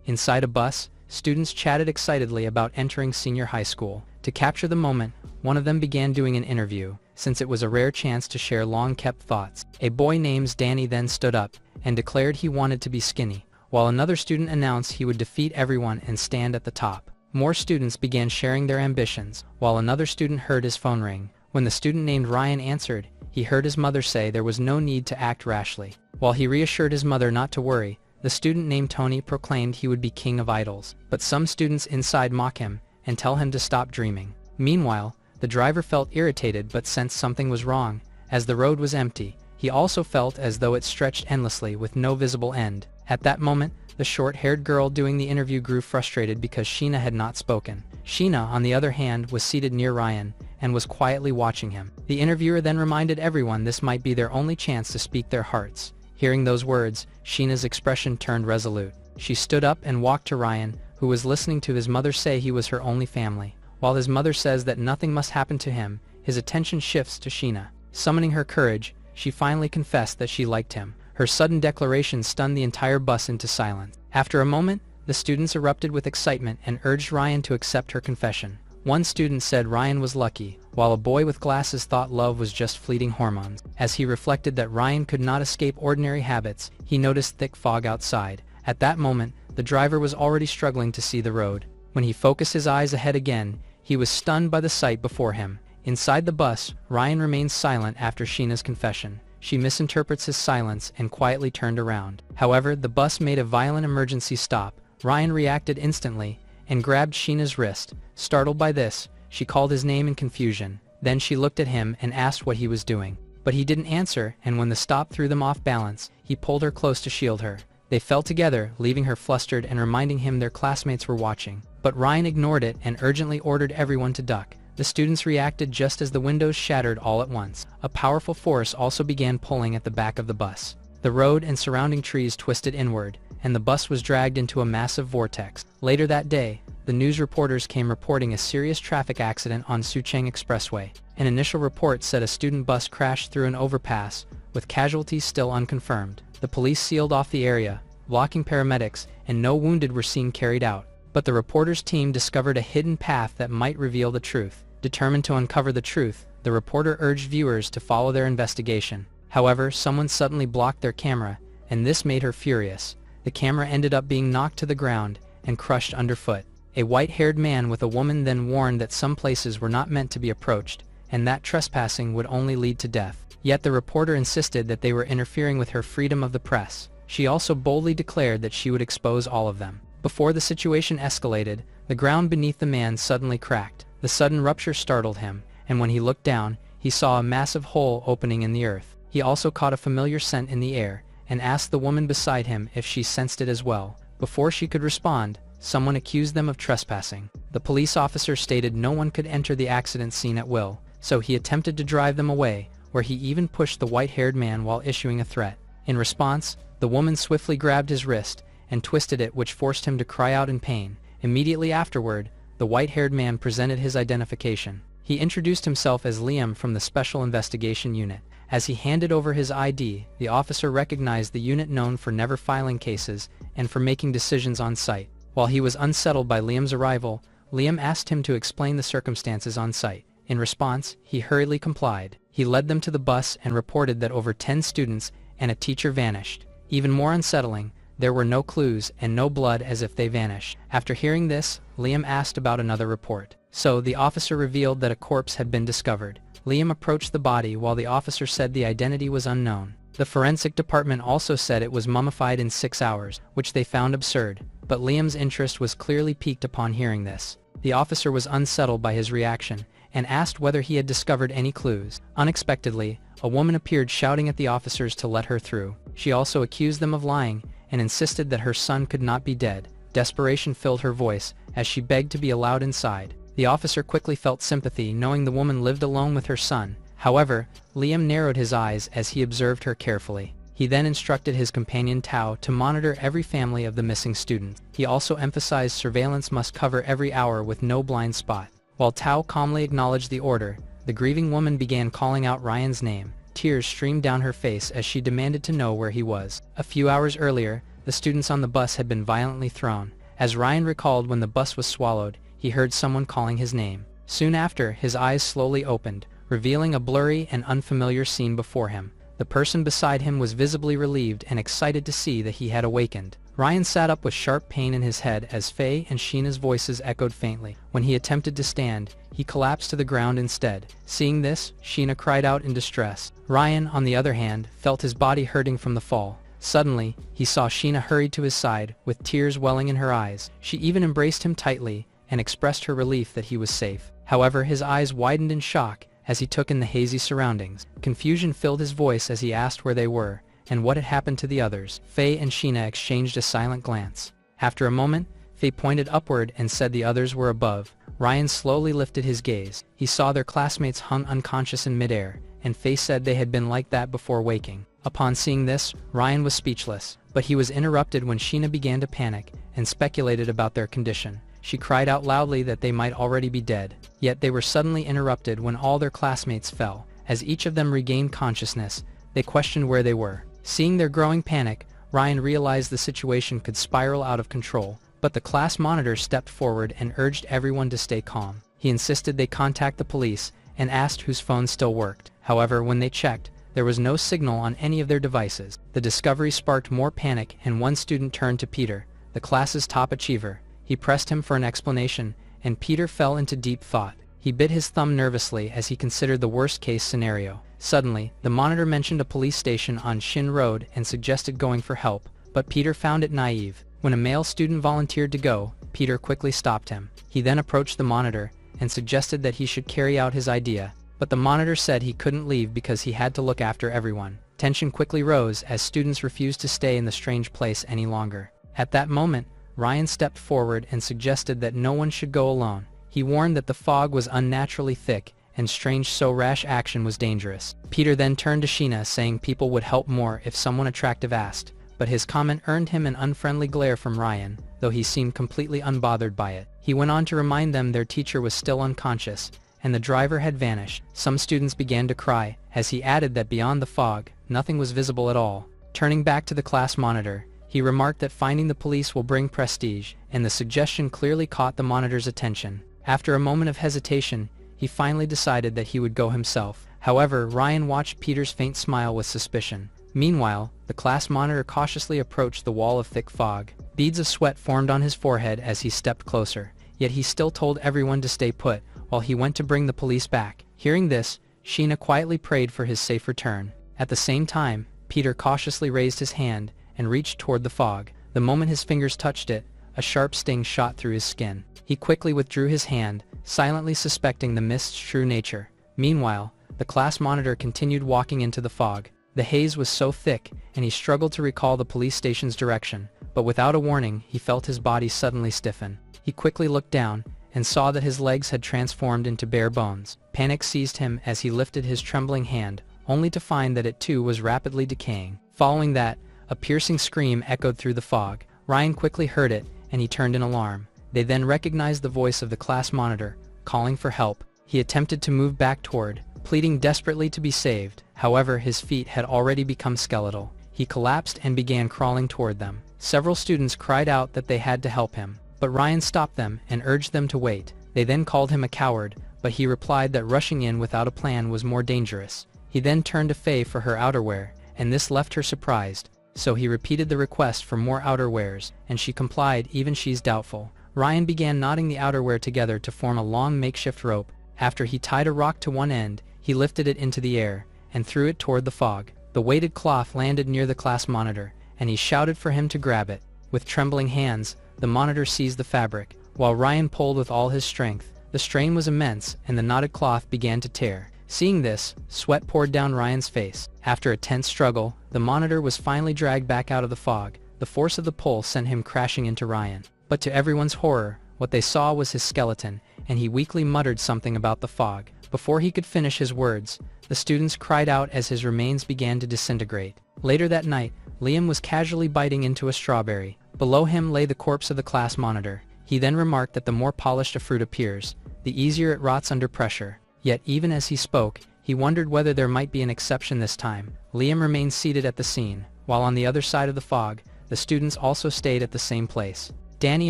Inside a bus, students chatted excitedly about entering senior high school. To capture the moment, one of them began doing an interview, since it was a rare chance to share long-kept thoughts. A boy named Danny then stood up and declared he wanted to be skinny, while another student announced he would defeat everyone and stand at the top. More students began sharing their ambitions, while another student heard his phone ring. When the student named Ryan answered, he heard his mother say there was no need to act rashly. While he reassured his mother not to worry, the student named Tony proclaimed he would be king of idols. But some students inside mock him and tell him to stop dreaming. Meanwhile, the driver felt irritated but sensed something was wrong. As the road was empty, he also felt as though it stretched endlessly with no visible end. At that moment, the short-haired girl doing the interview grew frustrated because Sheena had not spoken. Sheena, on the other hand, was seated near Ryan and was quietly watching him. The interviewer then reminded everyone this might be their only chance to speak their hearts. Hearing those words, Sheena's expression turned resolute. She stood up and walked to Ryan, who was listening to his mother say he was her only family. While his mother says that nothing must happen to him, his attention shifts to Sheena. Summoning her courage, she finally confessed that she liked him. Her sudden declaration stunned the entire bus into silence. After a moment, the students erupted with excitement and urged Ryan to accept her confession. One student said Ryan was lucky, while a boy with glasses thought love was just fleeting hormones. As he reflected that Ryan could not escape ordinary habits, he noticed thick fog outside. At that moment, the driver was already struggling to see the road. When he focused his eyes ahead again, he was stunned by the sight before him. Inside the bus, Ryan remains silent after Sheena's confession. She misinterprets his silence and quietly turned around. However, the bus made a violent emergency stop. Ryan reacted instantly and grabbed Sheena's wrist. Startled by this, she called his name in confusion. Then she looked at him and asked what he was doing. But he didn't answer, and when the stop threw them off balance, he pulled her close to shield her. They fell together, leaving her flustered and reminding him their classmates were watching. But Ryan ignored it and urgently ordered everyone to duck. The students reacted just as the windows shattered all at once. A powerful force also began pulling at the back of the bus. The road and surrounding trees twisted inward, and the bus was dragged into a massive vortex. Later that day, the news reporters came reporting a serious traffic accident on Sucheng Expressway. An initial report said a student bus crashed through an overpass, with casualties still unconfirmed. The police sealed off the area, blocking paramedics, and no wounded were seen carried out. But the reporters' team discovered a hidden path that might reveal the truth. Determined to uncover the truth, the reporter urged viewers to follow their investigation. However, someone suddenly blocked their camera, and this made her furious. The camera ended up being knocked to the ground and crushed underfoot. A white-haired man with a woman then warned that some places were not meant to be approached, and that trespassing would only lead to death. Yet the reporter insisted that they were interfering with her freedom of the press. She also boldly declared that she would expose all of them. Before the situation escalated, the ground beneath the man suddenly cracked. The sudden rupture startled him, and when he looked down, he saw a massive hole opening in the earth. He also caught a familiar scent in the air, and asked the woman beside him if she sensed it as well. Before she could respond, someone accused them of trespassing. The police officer stated no one could enter the accident scene at will, so he attempted to drive them away, where he even pushed the white-haired man while issuing a threat. In response, the woman swiftly grabbed his wrist and twisted it, which forced him to cry out in pain. Immediately afterward, the white-haired man presented his identification. He introduced himself as Liam from the Special Investigation Unit. As he handed over his ID, the officer recognized the unit known for never filing cases and for making decisions on site. While he was unsettled by Liam's arrival, Liam asked him to explain the circumstances on site. In response, he hurriedly complied. He led them to the bus and reported that over 10 students and a teacher vanished. Even more unsettling, there were no clues and no blood, as if they vanished. After hearing this, Liam asked about another report. So the officer revealed that a corpse had been discovered. Liam approached the body while the officer said the identity was unknown. The forensic department also said it was mummified in 6 hours, which they found absurd, but Liam's interest was clearly piqued upon hearing this. The officer was unsettled by his reaction and asked whether he had discovered any clues. Unexpectedly, a woman appeared shouting at the officers to let her through. She also accused them of lying and insisted that her son could not be dead. Desperation filled her voice as she begged to be allowed inside. The officer quickly felt sympathy, knowing the woman lived alone with her son. However, Liam narrowed his eyes as he observed her carefully. He then instructed his companion Tao to monitor every family of the missing students. He also emphasized surveillance must cover every hour with no blind spot. While Tao calmly acknowledged the order, the grieving woman began calling out Ryan's name. Tears streamed down her face as she demanded to know where he was. A few hours earlier, the students on the bus had been violently thrown. As Ryan recalled, when the bus was swallowed, he heard someone calling his name. Soon after, his eyes slowly opened, revealing a blurry and unfamiliar scene before him. The person beside him was visibly relieved and excited to see that he had awakened. Ryan sat up with sharp pain in his head as Faye and Sheena's voices echoed faintly. When he attempted to stand, he collapsed to the ground instead. Seeing this, Sheena cried out in distress. Ryan, on the other hand, felt his body hurting from the fall. Suddenly, he saw Sheena hurry to his side, with tears welling in her eyes. She even embraced him tightly and expressed her relief that he was safe. However, his eyes widened in shock as he took in the hazy surroundings. Confusion filled his voice as he asked where they were and what had happened to the others. Faye and Sheena exchanged a silent glance. After a moment, Faye pointed upward and said the others were above. Ryan slowly lifted his gaze. He saw their classmates hung unconscious in midair, and Faye said they had been like that before waking. Upon seeing this, Ryan was speechless, but he was interrupted when Sheena began to panic and speculated about their condition. She cried out loudly that they might already be dead. Yet they were suddenly interrupted when all their classmates fell. As each of them regained consciousness, they questioned where they were. Seeing their growing panic, Ryan realized the situation could spiral out of control, but the class monitor stepped forward and urged everyone to stay calm. He insisted they contact the police and asked whose phone still worked. However, when they checked, there was no signal on any of their devices. The discovery sparked more panic, and one student turned to Peter, the class's top achiever. He pressed him for an explanation, and Peter fell into deep thought. He bit his thumb nervously as he considered the worst-case scenario. Suddenly, the monitor mentioned a police station on Shin Road and suggested going for help, but Peter found it naive. When a male student volunteered to go, Peter quickly stopped him. He then approached the monitor and suggested that he should carry out his idea, but the monitor said he couldn't leave because he had to look after everyone. Tension quickly rose as students refused to stay in the strange place any longer. At that moment, Ryan stepped forward and suggested that no one should go alone. He warned that the fog was unnaturally thick and strange, so rash action was dangerous. Peter then turned to Sheena, saying people would help more if someone attractive asked, but his comment earned him an unfriendly glare from Ryan, though he seemed completely unbothered by it. He went on to remind them their teacher was still unconscious, and the driver had vanished. Some students began to cry, as he added that beyond the fog, nothing was visible at all. Turning back to the class monitor, he remarked that finding the police will bring prestige, and the suggestion clearly caught the monitor's attention. After a moment of hesitation, he finally decided that he would go himself. However, Ryan watched Peter's faint smile with suspicion. Meanwhile, the class monitor cautiously approached the wall of thick fog. Beads of sweat formed on his forehead as he stepped closer, yet he still told everyone to stay put while he went to bring the police back. Hearing this, Sheena quietly prayed for his safe return. At the same time, Peter cautiously raised his hand and reached toward the fog. The moment his fingers touched it, a sharp sting shot through his skin. He quickly withdrew his hand, silently suspecting the mist's true nature. Meanwhile, the class monitor continued walking into the fog. The haze was so thick, and he struggled to recall the police station's direction, but without a warning, he felt his body suddenly stiffen. He quickly looked down and saw that his legs had transformed into bare bones. Panic seized him as he lifted his trembling hand, only to find that it too was rapidly decaying. Following that, a piercing scream echoed through the fog. Ryan quickly heard it, and he turned in alarm. They then recognized the voice of the class monitor, calling for help. He attempted to move back toward, pleading desperately to be saved. However, his feet had already become skeletal. He collapsed and began crawling toward them. Several students cried out that they had to help him, but Ryan stopped them and urged them to wait. They then called him a coward, but he replied that rushing in without a plan was more dangerous. He then turned to Faye for her outerwear, and this left her surprised. So he repeated the request for more outerwears, and she complied, even she's doubtful. Ryan began knotting the outerwear together to form a long makeshift rope. After he tied a rock to one end, he lifted it into the air and threw it toward the fog. The weighted cloth landed near the class monitor, and he shouted for him to grab it. With trembling hands, the monitor seized the fabric, while Ryan pulled with all his strength. The strain was immense, and the knotted cloth began to tear. Seeing this, sweat poured down Ryan's face. After a tense struggle, the monitor was finally dragged back out of the fog. The force of the pull sent him crashing into Ryan. But to everyone's horror, what they saw was his skeleton, and he weakly muttered something about the fog. Before he could finish his words, the students cried out as his remains began to disintegrate. Later that night, Liam was casually biting into a strawberry. Below him lay the corpse of the class monitor. He then remarked that the more polished a fruit appears, the easier it rots under pressure. Yet even as he spoke, he wondered whether there might be an exception this time. Liam remained seated at the scene, while on the other side of the fog, the students also stayed at the same place. Danny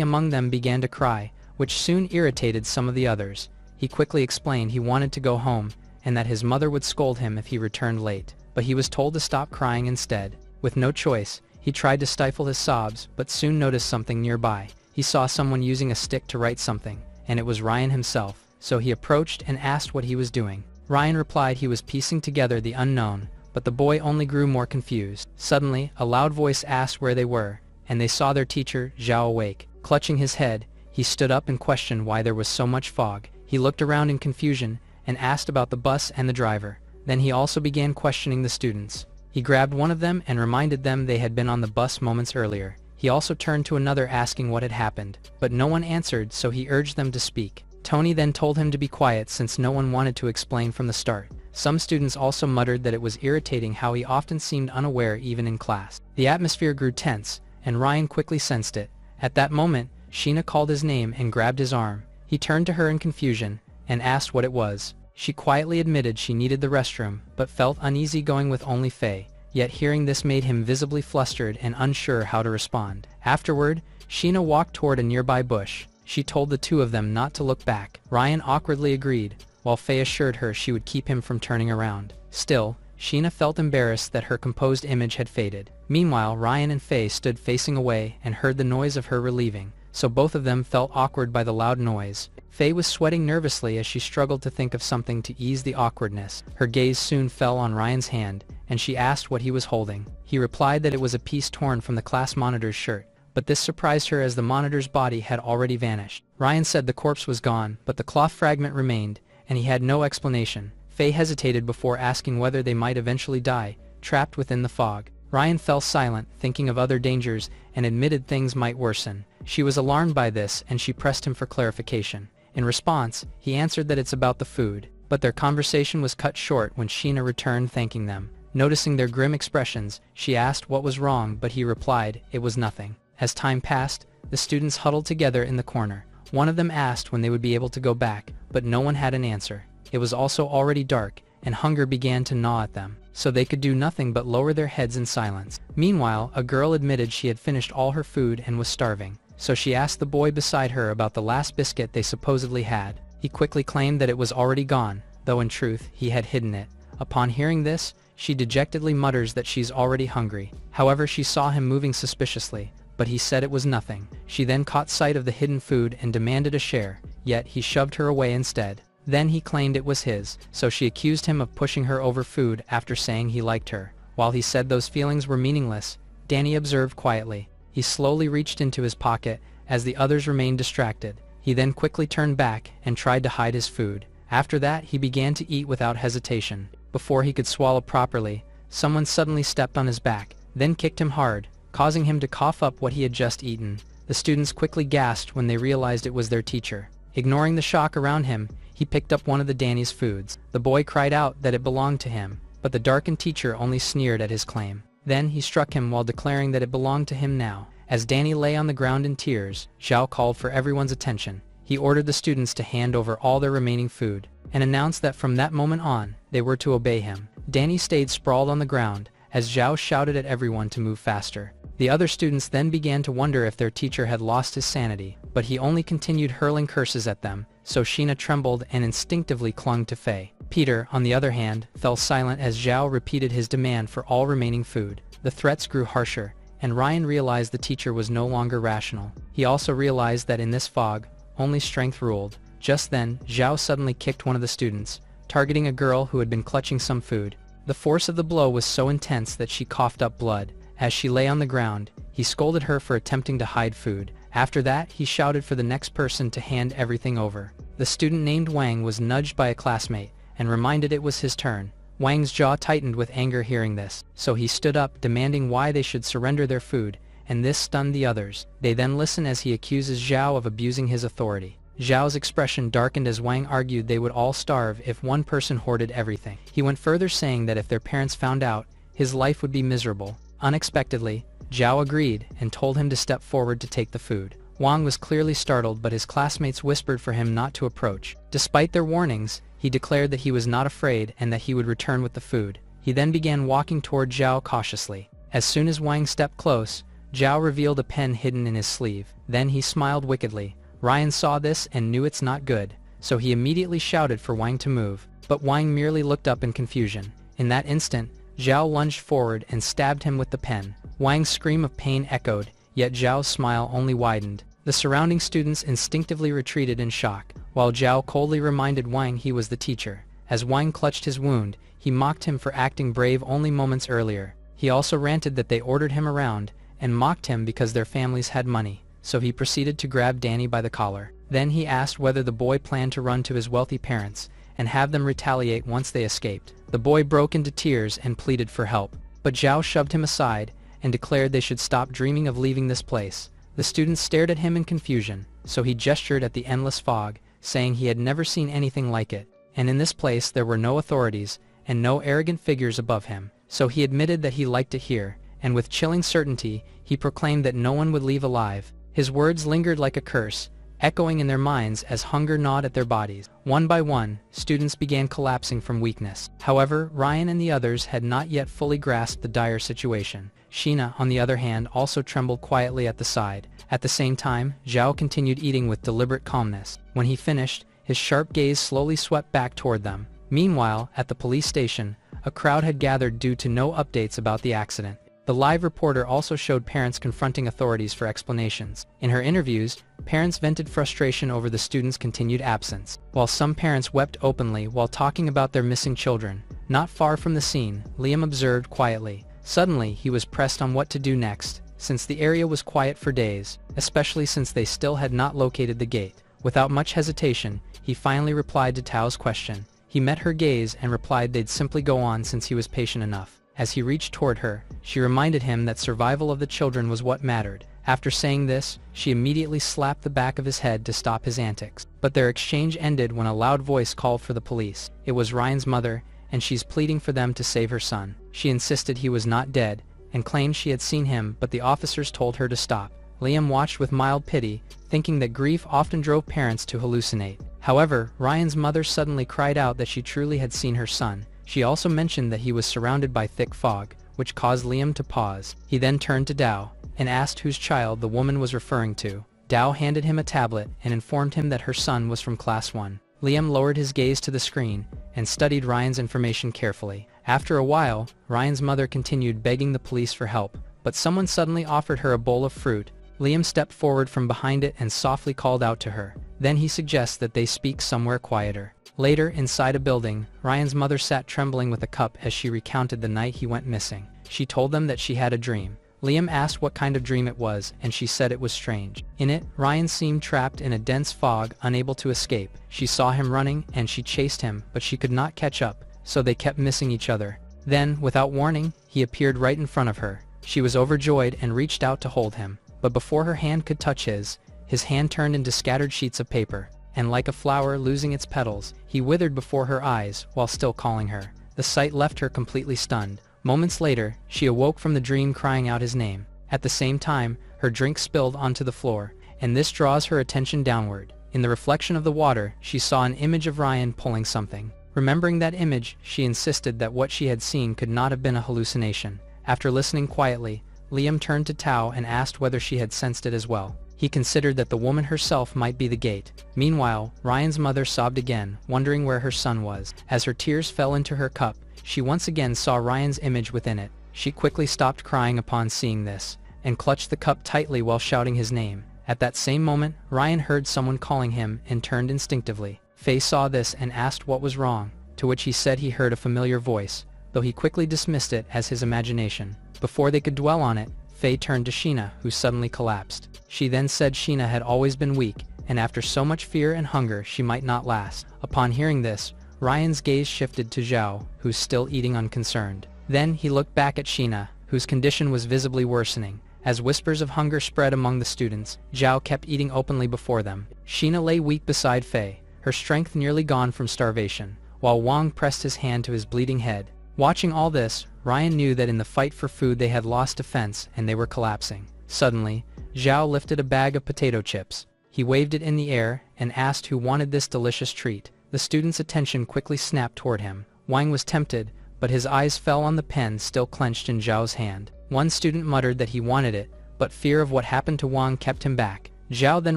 among them began to cry, which soon irritated some of the others. He quickly explained he wanted to go home, and that his mother would scold him if he returned late, but he was told to stop crying instead. With no choice, he tried to stifle his sobs, but soon noticed something nearby. He saw someone using a stick to write something, and it was Ryan himself, so he approached and asked what he was doing. Ryan replied he was piecing together the unknown, but the boy only grew more confused. Suddenly, a loud voice asked where they were, and they saw their teacher, Zhao, awake. Clutching his head, he stood up and questioned why there was so much fog. He looked around in confusion and asked about the bus and the driver. Then he also began questioning the students. He grabbed one of them and reminded them they had been on the bus moments earlier. He also turned to another asking what had happened, but no one answered, so he urged them to speak. Tony then told him to be quiet since no one wanted to explain from the start. Some students also muttered that it was irritating how he often seemed unaware even in class. The atmosphere grew tense, and Ryan quickly sensed it. At that moment, Sheena called his name and grabbed his arm. He turned to her in confusion and asked what it was. She quietly admitted she needed the restroom, but felt uneasy going with only Faye. Yet hearing this made him visibly flustered and unsure how to respond. Afterward, Sheena walked toward a nearby bush. She told the two of them not to look back. Ryan awkwardly agreed, while Faye assured her she would keep him from turning around. Still, Sheena felt embarrassed that her composed image had faded. Meanwhile, Ryan and Faye stood facing away and heard the noise of her relieving, so both of them felt awkward by the loud noise. Faye was sweating nervously as she struggled to think of something to ease the awkwardness. Her gaze soon fell on Ryan's hand, and she asked what he was holding. He replied that it was a piece torn from the class monitor's shirt, but this surprised her as the monitor's body had already vanished. Ryan said the corpse was gone, but the cloth fragment remained, and he had no explanation. Faye hesitated before asking whether they might eventually die, trapped within the fog. Ryan fell silent, thinking of other dangers, and admitted things might worsen. She was alarmed by this, and she pressed him for clarification. In response, he answered that it's about the food, but their conversation was cut short when Sheena returned thanking them. Noticing their grim expressions, she asked what was wrong, but he replied it was nothing. As time passed, the students huddled together in the corner. One of them asked when they would be able to go back, but no one had an answer. It was also already dark, and hunger began to gnaw at them, so they could do nothing but lower their heads in silence. Meanwhile, a girl admitted she had finished all her food and was starving, so she asked the boy beside her about the last biscuit they supposedly had. He quickly claimed that it was already gone, though in truth, he had hidden it. Upon hearing this, she dejectedly mutters that she's already hungry. However, she saw him moving suspiciously, but he said it was nothing. She then caught sight of the hidden food and demanded a share, yet he shoved her away instead. Then he claimed it was his, so she accused him of pushing her over food after saying he liked her. While he said those feelings were meaningless, Danny observed quietly. He slowly reached into his pocket as the others remained distracted. He then quickly turned back and tried to hide his food. After that, he began to eat without hesitation. Before he could swallow properly, someone suddenly stepped on his back, then kicked him hard, causing him to cough up what he had just eaten. The students quickly gasped when they realized it was their teacher. Ignoring the shock around him, he picked up one of the Danny's foods. The boy cried out that it belonged to him, but the darkened teacher only sneered at his claim. Then he struck him while declaring that it belonged to him now. As Danny lay on the ground in tears, Zhao called for everyone's attention. He ordered the students to hand over all their remaining food, and announced that from that moment on, they were to obey him. Danny stayed sprawled on the ground, as Zhao shouted at everyone to move faster. The other students then began to wonder if their teacher had lost his sanity, but he only continued hurling curses at them, so Sheena trembled and instinctively clung to Faye. Peter, on the other hand, fell silent as Zhao repeated his demand for all remaining food. The threats grew harsher, and Ryan realized the teacher was no longer rational. He also realized that in this fog, only strength ruled. Just then, Zhao suddenly kicked one of the students, targeting a girl who had been clutching some food. The force of the blow was so intense that she coughed up blood. As she lay on the ground, he scolded her for attempting to hide food. After that, he shouted for the next person to hand everything over. The student named Wang was nudged by a classmate, and reminded it was his turn. Wang's jaw tightened with anger hearing this, so he stood up demanding why they should surrender their food, and this stunned the others. They then listen as he accuses Zhao of abusing his authority. Zhao's expression darkened as Wang argued they would all starve if one person hoarded everything. He went further saying that if their parents found out, his life would be miserable. Unexpectedly, Zhao agreed and told him to step forward to take the food. Wang was clearly startled, but his classmates whispered for him not to approach. Despite their warnings, he declared that he was not afraid and that he would return with the food. He then began walking toward Zhao cautiously. As soon as Wang stepped close, Zhao revealed a pen hidden in his sleeve. Then he smiled wickedly. Ryan saw this and knew it's not good, so he immediately shouted for Wang to move, but Wang merely looked up in confusion. In that instant, Zhao lunged forward and stabbed him with the pen. Wang's scream of pain echoed, yet Zhao's smile only widened. The surrounding students instinctively retreated in shock, while Zhao coldly reminded Wang he was the teacher. As Wang clutched his wound, he mocked him for acting brave only moments earlier. He also ranted that they ordered him around, and mocked him because their families had money, so he proceeded to grab Danny by the collar. Then he asked whether the boy planned to run to his wealthy parents, and have them retaliate once they escaped. The boy broke into tears and pleaded for help, but Zhao shoved him aside, and declared they should stop dreaming of leaving this place. The students stared at him in confusion, so he gestured at the endless fog, saying he had never seen anything like it, and in this place there were no authorities, and no arrogant figures above him. So he admitted that he liked it here, and with chilling certainty, he proclaimed that no one would leave alive. His words lingered like a curse, echoing in their minds as hunger gnawed at their bodies. One by one, students began collapsing from weakness. However, Ryan and the others had not yet fully grasped the dire situation. Sheena, on the other hand, also trembled quietly at the side. At the same time, Zhao continued eating with deliberate calmness. When he finished, his sharp gaze slowly swept back toward them. Meanwhile, at the police station, a crowd had gathered due to no updates about the accident. The live reporter also showed parents confronting authorities for explanations. In her interviews, parents vented frustration over the students' continued absence, while some parents wept openly while talking about their missing children. Not far from the scene, Liam observed quietly. Suddenly, he was pressed on what to do next, since the area was quiet for days, especially since they still had not located the gate. Without much hesitation, he finally replied to Tao's question. He met her gaze and replied they'd simply go on since he was patient enough. As he reached toward her, she reminded him that survival of the children was what mattered. After saying this, she immediately slapped the back of his head to stop his antics. But their exchange ended when a loud voice called for the police. It was Ryan's mother, and she's pleading for them to save her son. She insisted he was not dead, and claimed she had seen him, but the officers told her to stop. Liam watched with mild pity, thinking that grief often drove parents to hallucinate. However, Ryan's mother suddenly cried out that she truly had seen her son. She also mentioned that he was surrounded by thick fog, which caused Liam to pause. He then turned to Dao, and asked whose child the woman was referring to. Dao handed him a tablet and informed him that her son was from Class 1. Liam lowered his gaze to the screen, and studied Ryan's information carefully. After a while, Ryan's mother continued begging the police for help, but someone suddenly offered her a bowl of fruit. Liam stepped forward from behind it and softly called out to her. Then he suggests that they speak somewhere quieter. Later, inside a building, Ryan's mother sat trembling with a cup as she recounted the night he went missing. She told them that she had a dream. Liam asked what kind of dream it was, and she said it was strange. In it, Ryan seemed trapped in a dense fog, unable to escape. She saw him running, and she chased him, but she could not catch up, so they kept missing each other. Then, without warning, he appeared right in front of her. She was overjoyed and reached out to hold him, but before her hand could touch his hand turned into scattered sheets of paper, and like a flower losing its petals, he withered before her eyes while still calling her. The sight left her completely stunned. Moments later, she awoke from the dream crying out his name. At the same time, her drink spilled onto the floor, and this draws her attention downward. In the reflection of the water, she saw an image of Ryan pulling something. Remembering that image, she insisted that what she had seen could not have been a hallucination. After listening quietly, Liam turned to Tao and asked whether she had sensed it as well. He considered that the woman herself might be the gate. Meanwhile, Ryan's mother sobbed again, wondering where her son was. As her tears fell into her cup, she once again saw Ryan's image within it. She quickly stopped crying upon seeing this, and clutched the cup tightly while shouting his name. At that same moment, Ryan heard someone calling him and turned instinctively. Faye saw this and asked what was wrong, to which he said he heard a familiar voice, though he quickly dismissed it as his imagination. Before they could dwell on it, Faye turned to Sheena, who suddenly collapsed. She then said Sheena had always been weak, and after so much fear and hunger she might not last. Upon hearing this, Ryan's gaze shifted to Zhao, who's still eating unconcerned. Then he looked back at Sheena, whose condition was visibly worsening. As whispers of hunger spread among the students, Zhao kept eating openly before them. Sheena lay weak beside Faye, her strength nearly gone from starvation, while Wang pressed his hand to his bleeding head. Watching all this, Ryan knew that in the fight for food they had lost defense and they were collapsing. Suddenly, Zhao lifted a bag of potato chips. He waved it in the air and asked who wanted this delicious treat. The students' attention quickly snapped toward him. Wang was tempted, but his eyes fell on the pen still clenched in Zhao's hand. One student muttered that he wanted it, but but fear of what happened to Wang kept him back. Zhao then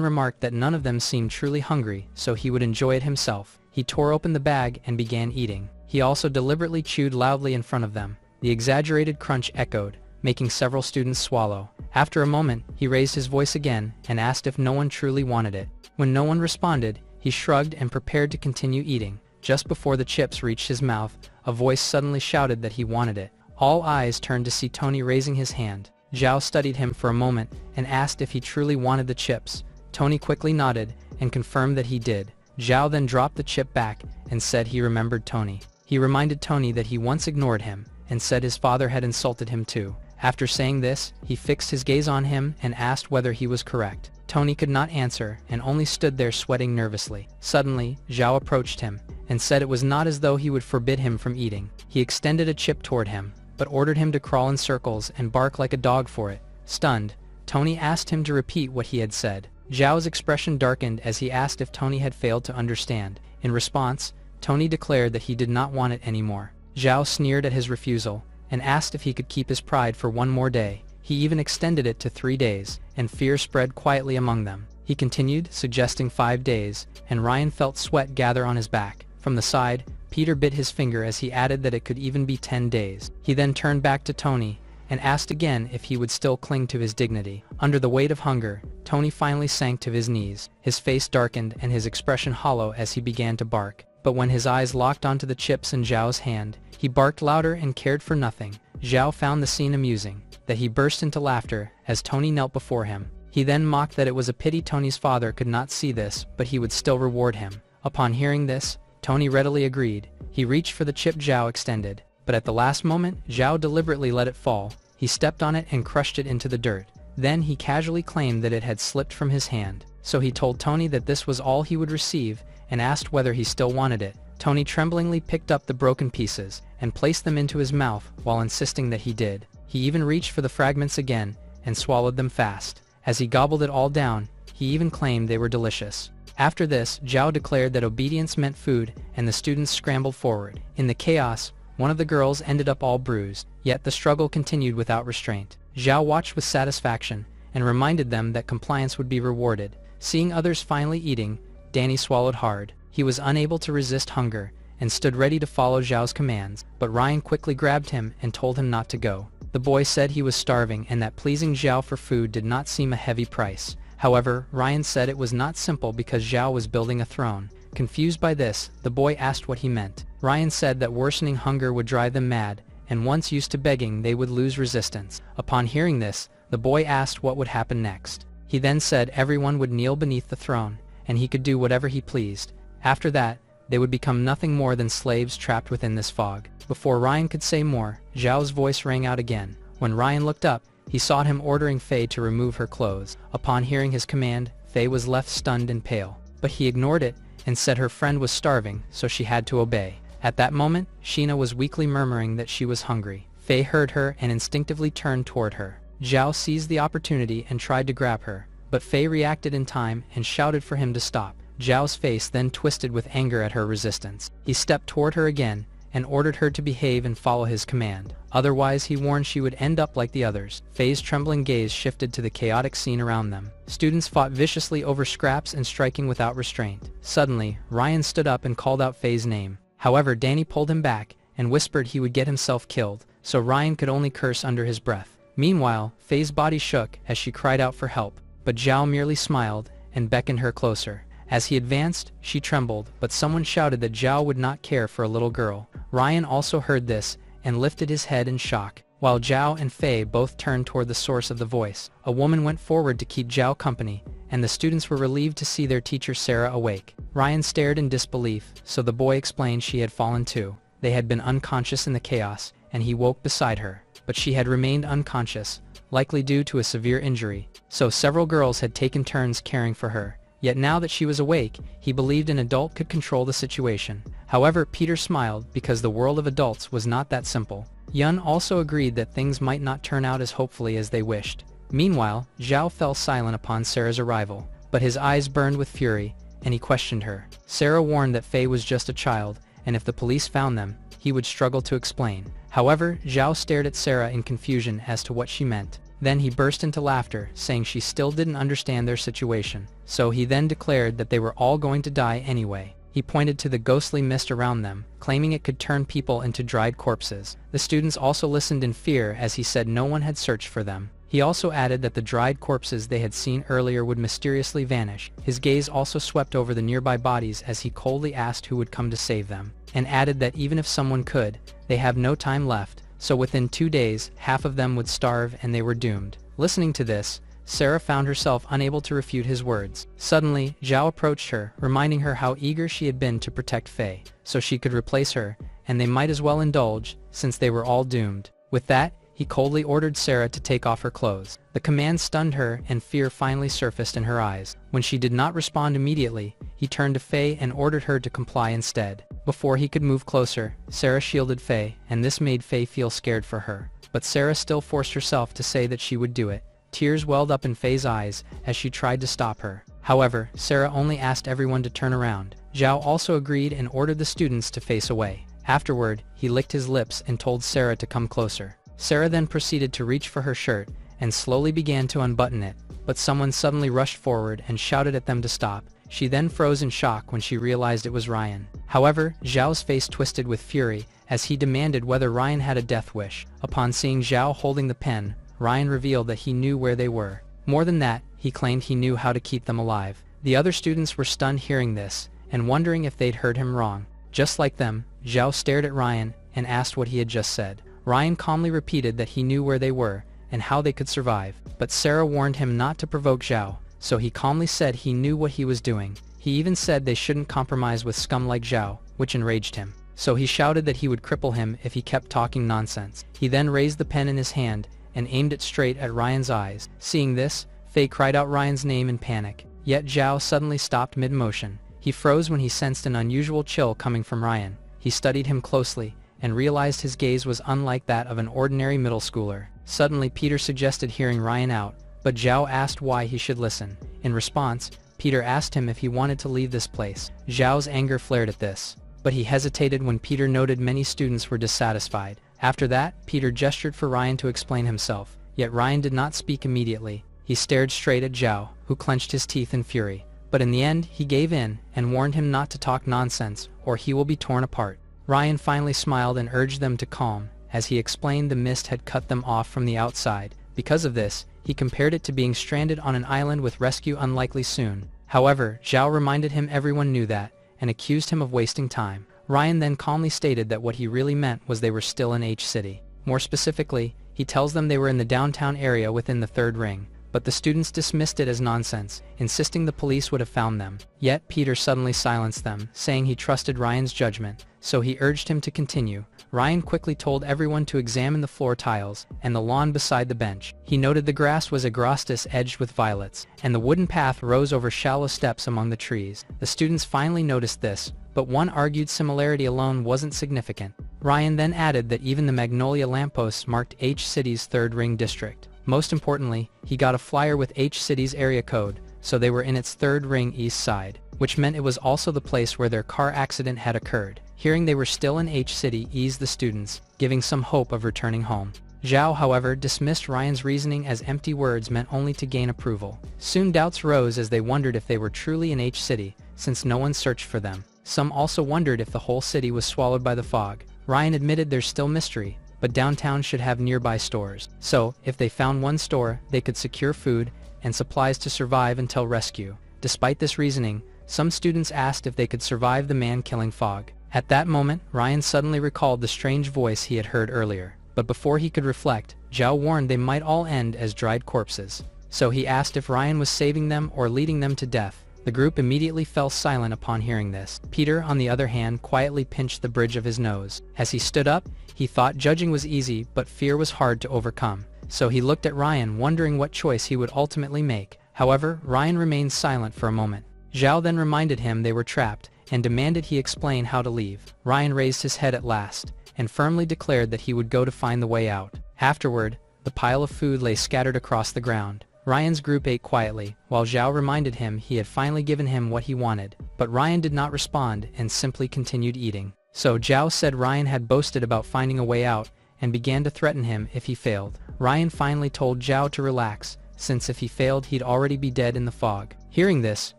remarked that none of them seemed truly hungry, so he would enjoy it himself. He tore open the bag and began eating. He also deliberately chewed loudly in front of them. The exaggerated crunch echoed, making several students swallow. After a moment, he raised his voice again and asked if no one truly wanted it. When no one responded, he shrugged and prepared to continue eating. Just before the chips reached his mouth, a voice suddenly shouted that he wanted it. All eyes turned to see Tony raising his hand. Zhao studied him for a moment and asked if he truly wanted the chips. Tony quickly nodded and confirmed that he did. Zhao then dropped the chip back and said he remembered Tony. He reminded Tony that he once ignored him and said his father had insulted him too. After saying this, he fixed his gaze on him and asked whether he was correct. Tony could not answer and only stood there sweating nervously. Suddenly, Zhao approached him and said it was not as though he would forbid him from eating. He extended a chip toward him, but ordered him to crawl in circles and bark like a dog for it. Stunned, Tony asked him to repeat what he had said. Zhao's expression darkened as he asked if Tony had failed to understand. In response, Tony declared that he did not want it anymore. Zhao sneered at his refusal and asked if he could keep his pride for one more day. He even extended it to 3 days, and fear spread quietly among them. He continued, suggesting 5 days, and Ryan felt sweat gather on his back. From the side, Peter bit his finger as he added that it could even be 10 days. He then turned back to Tony and asked again if he would still cling to his dignity. Under the weight of hunger, Tony finally sank to his knees. His face darkened and his expression hollow as he began to bark. But when his eyes locked onto the chips in Zhao's hand, he barked louder and cared for nothing. Zhao found the scene amusing, that he burst into laughter as Tony knelt before him. He then mocked that it was a pity Tony's father could not see this, but he would still reward him. Upon hearing this, Tony readily agreed. He reached for the chip Zhao extended, but at the last moment, Zhao deliberately let it fall. He stepped on it and crushed it into the dirt. Then he casually claimed that it had slipped from his hand. So he told Tony that this was all he would receive and asked whether he still wanted it. Tony tremblingly picked up the broken pieces and placed them into his mouth while insisting that he did. He even reached for the fragments again and swallowed them fast. As he gobbled it all down, he even claimed they were delicious. After this, Zhao declared that obedience meant food, and the students scrambled forward. In the chaos, one of the girls ended up all bruised, yet the struggle continued without restraint. Zhao watched with satisfaction and reminded them that compliance would be rewarded. Seeing others finally eating, Danny swallowed hard. He was unable to resist hunger and stood ready to follow Zhao's commands, but Ryan quickly grabbed him and told him not to go. The boy said he was starving and that pleasing Zhao for food did not seem a heavy price. However, Ryan said it was not simple because Zhao was building a throne. Confused by this, the boy asked what he meant. Ryan said that worsening hunger would drive them mad, and once used to begging they would lose resistance. Upon hearing this, the boy asked what would happen next. He then said everyone would kneel beneath the throne, and he could do whatever he pleased. After that, they would become nothing more than slaves trapped within this fog. Before Ryan could say more, Zhao's voice rang out again. When Ryan looked up, he saw him ordering Faye to remove her clothes. Upon hearing his command, Faye was left stunned and pale. But he ignored it and said her friend was starving, so she had to obey. At that moment, Sheena was weakly murmuring that she was hungry. Faye heard her and instinctively turned toward her. Zhao seized the opportunity and tried to grab her, but Faye reacted in time and shouted for him to stop. Zhao's face then twisted with anger at her resistance. He stepped toward her again and ordered her to behave and follow his command. Otherwise, he warned she would end up like the others. Faye's trembling gaze shifted to the chaotic scene around them. Students fought viciously over scraps and striking without restraint. Suddenly, Ryan stood up and called out Faye's name. However, Danny pulled him back and whispered he would get himself killed, so Ryan could only curse under his breath. Meanwhile, Faye's body shook as she cried out for help, but Zhao merely smiled and beckoned her closer. As he advanced, she trembled, but someone shouted that Zhao would not care for a little girl. Ryan also heard this and lifted his head in shock. While Zhao and Faye both turned toward the source of the voice, a woman went forward to keep Zhao company, and the students were relieved to see their teacher Sarah awake. Ryan stared in disbelief, so the boy explained she had fallen too. They had been unconscious in the chaos, and he woke beside her, but she had remained unconscious, likely due to a severe injury, so several girls had taken turns caring for her. Yet now that she was awake, he believed an adult could control the situation. However, Peter smiled because the world of adults was not that simple. Yun also agreed that things might not turn out as hopefully as they wished. Meanwhile, Zhao fell silent upon Sarah's arrival, but his eyes burned with fury, and he questioned her. Sarah warned that Faye was just a child, and if the police found them, he would struggle to explain. However, Zhao stared at Sarah in confusion as to what she meant. Then he burst into laughter, saying she still didn't understand their situation. So he then declared that they were all going to die anyway. He pointed to the ghostly mist around them, claiming it could turn people into dried corpses. The students also listened in fear as he said no one had searched for them. He also added that the dried corpses they had seen earlier would mysteriously vanish. His gaze also swept over the nearby bodies as he coldly asked who would come to save them, and added that even if someone could, they have no time left, so within 2 days, half of them would starve and they were doomed. Listening to this, Sarah found herself unable to refute his words. Suddenly, Zhao approached her, reminding her how eager she had been to protect Faye, so she could replace her, and they might as well indulge, since they were all doomed. With that, he coldly ordered Sarah to take off her clothes. The command stunned her, and fear finally surfaced in her eyes. When she did not respond immediately, he turned to Faye and ordered her to comply instead. Before he could move closer, Sarah shielded Faye, and this made Faye feel scared for her. But Sarah still forced herself to say that she would do it. Tears welled up in Faye's eyes as she tried to stop her. However, Sarah only asked everyone to turn around. Zhao also agreed and ordered the students to face away. Afterward, he licked his lips and told Sarah to come closer. Sarah then proceeded to reach for her shirt and slowly began to unbutton it, but someone suddenly rushed forward and shouted at them to stop. She then froze in shock when she realized it was Ryan. However, Zhao's face twisted with fury as he demanded whether Ryan had a death wish. Upon seeing Zhao holding the pen, Ryan revealed that he knew where they were. More than that, he claimed he knew how to keep them alive. The other students were stunned hearing this and wondering if they'd heard him wrong. Just like them, Zhao stared at Ryan and asked what he had just said. Ryan calmly repeated that he knew where they were and how they could survive, but Sarah warned him not to provoke Zhao, so he calmly said he knew what he was doing. He even said they shouldn't compromise with scum like Zhao, which enraged him. So he shouted that he would cripple him if he kept talking nonsense. He then raised the pen in his hand and aimed it straight at Ryan's eyes. Seeing this, Faye cried out Ryan's name in panic, yet Zhao suddenly stopped mid-motion. He froze when he sensed an unusual chill coming from Ryan. He studied him closely and realized his gaze was unlike that of an ordinary middle schooler. Suddenly, Peter suggested hearing Ryan out, but Zhao asked why he should listen. In response, Peter asked him if he wanted to leave this place. Zhao's anger flared at this, but he hesitated when Peter noted many students were dissatisfied. After that, Peter gestured for Ryan to explain himself, yet Ryan did not speak immediately. He stared straight at Zhao, who clenched his teeth in fury. But in the end, he gave in and warned him not to talk nonsense, or he will be torn apart. Ryan finally smiled and urged them to calm, as he explained the mist had cut them off from the outside. Because of this, he compared it to being stranded on an island with rescue unlikely soon. However, Zhao reminded him everyone knew that, and accused him of wasting time. Ryan then calmly stated that what he really meant was they were still in H City. More specifically, he tells them they were in the downtown area within the third ring, but the students dismissed it as nonsense, insisting the police would have found them. Yet Peter suddenly silenced them, saying he trusted Ryan's judgment, so he urged him to continue. Ryan quickly told everyone to examine the floor tiles and the lawn beside the bench. He noted the grass was agrostis edged with violets, and the wooden path rose over shallow steps among the trees. The students finally noticed this, but one argued similarity alone wasn't significant. Ryan then added that even the magnolia lampposts marked H City's third ring district. Most importantly, he got a flyer with H City's area code, so they were in its third ring east side, which meant it was also the place where their car accident had occurred. Hearing they were still in H City eased the students, giving some hope of returning home. Zhao, however, dismissed Ryan's reasoning as empty words meant only to gain approval. Soon doubts rose as they wondered if they were truly in H City, since no one searched for them. Some also wondered if the whole city was swallowed by the fog. Ryan admitted there's still mystery, but downtown should have nearby stores. So, if they found one store, they could secure food and supplies to survive until rescue. Despite this reasoning, some students asked if they could survive the man-killing fog. At that moment, Ryan suddenly recalled the strange voice he had heard earlier. But before he could reflect, Zhao warned they might all end as dried corpses. So he asked if Ryan was saving them or leading them to death. The group immediately fell silent upon hearing this. Peter, on the other hand, quietly pinched the bridge of his nose. As he stood up, he thought judging was easy, but fear was hard to overcome. So he looked at Ryan, wondering what choice he would ultimately make. However, Ryan remained silent for a moment. Zhao then reminded him they were trapped, and demanded he explain how to leave. Ryan raised his head at last, and firmly declared that he would go to find the way out. Afterward, the pile of food lay scattered across the ground. Ryan's group ate quietly, while Zhao reminded him he had finally given him what he wanted, but Ryan did not respond and simply continued eating. So Zhao said Ryan had boasted about finding a way out, and began to threaten him if he failed. Ryan finally told Zhao to relax, since if he failed he'd already be dead in the fog. Hearing this,